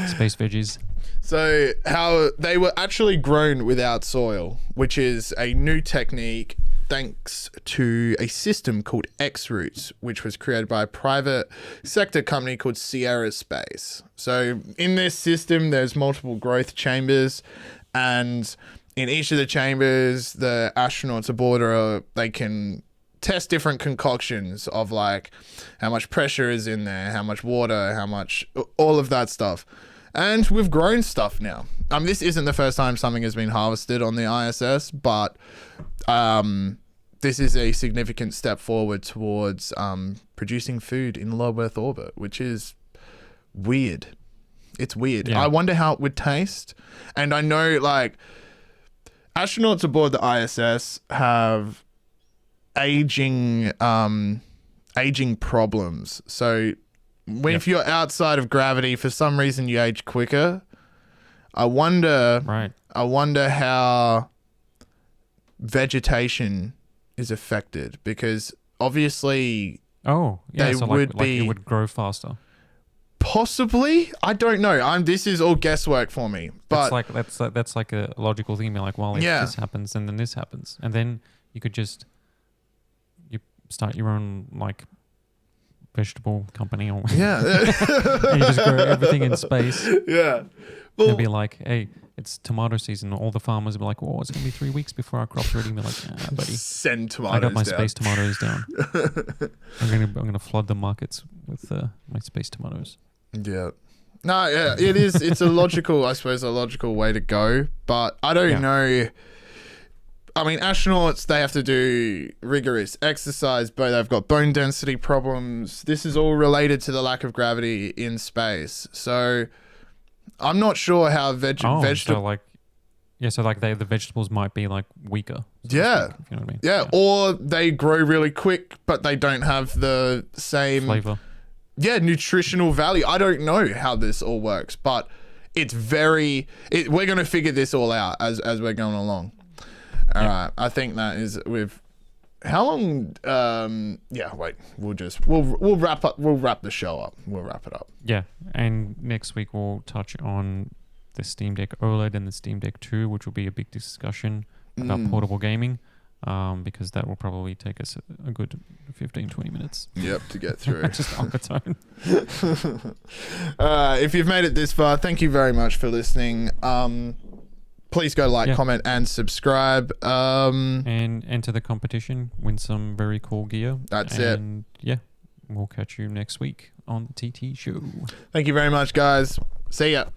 space veggies. So how they were actually grown without soil, which is a new technique thanks to a system called X-Roots, which was created by a private sector company called Sierra Space. So in this system, there's multiple growth chambers, and in each of the chambers, the astronauts aboard they can test different concoctions of like how much pressure is in there, how much water, how much, all of that stuff. And we've grown stuff now. This isn't the first time something has been harvested on the ISS, but this is a significant step forward towards producing food in low Earth orbit, which is weird. It's weird. Yeah. I wonder how it would taste. And I know like astronauts aboard the ISS have aging problems. So if you're outside of gravity, for some reason you age quicker. I wonder how vegetation is affected, because obviously it would grow faster. Possibly, I don't know. This is all guesswork for me. But that's like a logical thing. You're like, well, if this happens, and then this happens, and then you could just start your own like vegetable company, or and you just grow everything in space. Yeah, well, it'd be like, hey, it's tomato season. All the farmers will be like, oh, it's gonna be 3 weeks before our crop's ready. And they're like, buddy, send tomatoes. I got my space tomatoes down. I'm gonna flood the markets with my space tomatoes. Yeah. No, yeah, it is. It's a logical way to go, but I don't know. Astronauts, they have to do rigorous exercise, but they've got bone density problems. This is all related to the lack of gravity in space. So I'm not sure how vegetable. So the vegetables might be like weaker. Yeah. Speak, if you know what I mean. Yeah, or they grow really quick, but they don't have the same flavor. Yeah, nutritional value. I don't know how this all works, but it's we're going to figure this all out as we're going along. All right. I think that is how long? We'll wrap up. We'll wrap the show up. We'll wrap it up. Yeah, and next week we'll touch on the SteamDeck OLED and the SteamDeck 2, which will be a big discussion about portable gaming, because that will probably take us a good 15-20 minutes. Yep, to get through. Just on its own. If you've made it this far, thank you very much for listening. Please go like, comment, and subscribe. And enter the competition, win some very cool gear. That's it. And yeah, we'll catch you next week on the TT Show. Thank you very much, guys. See ya.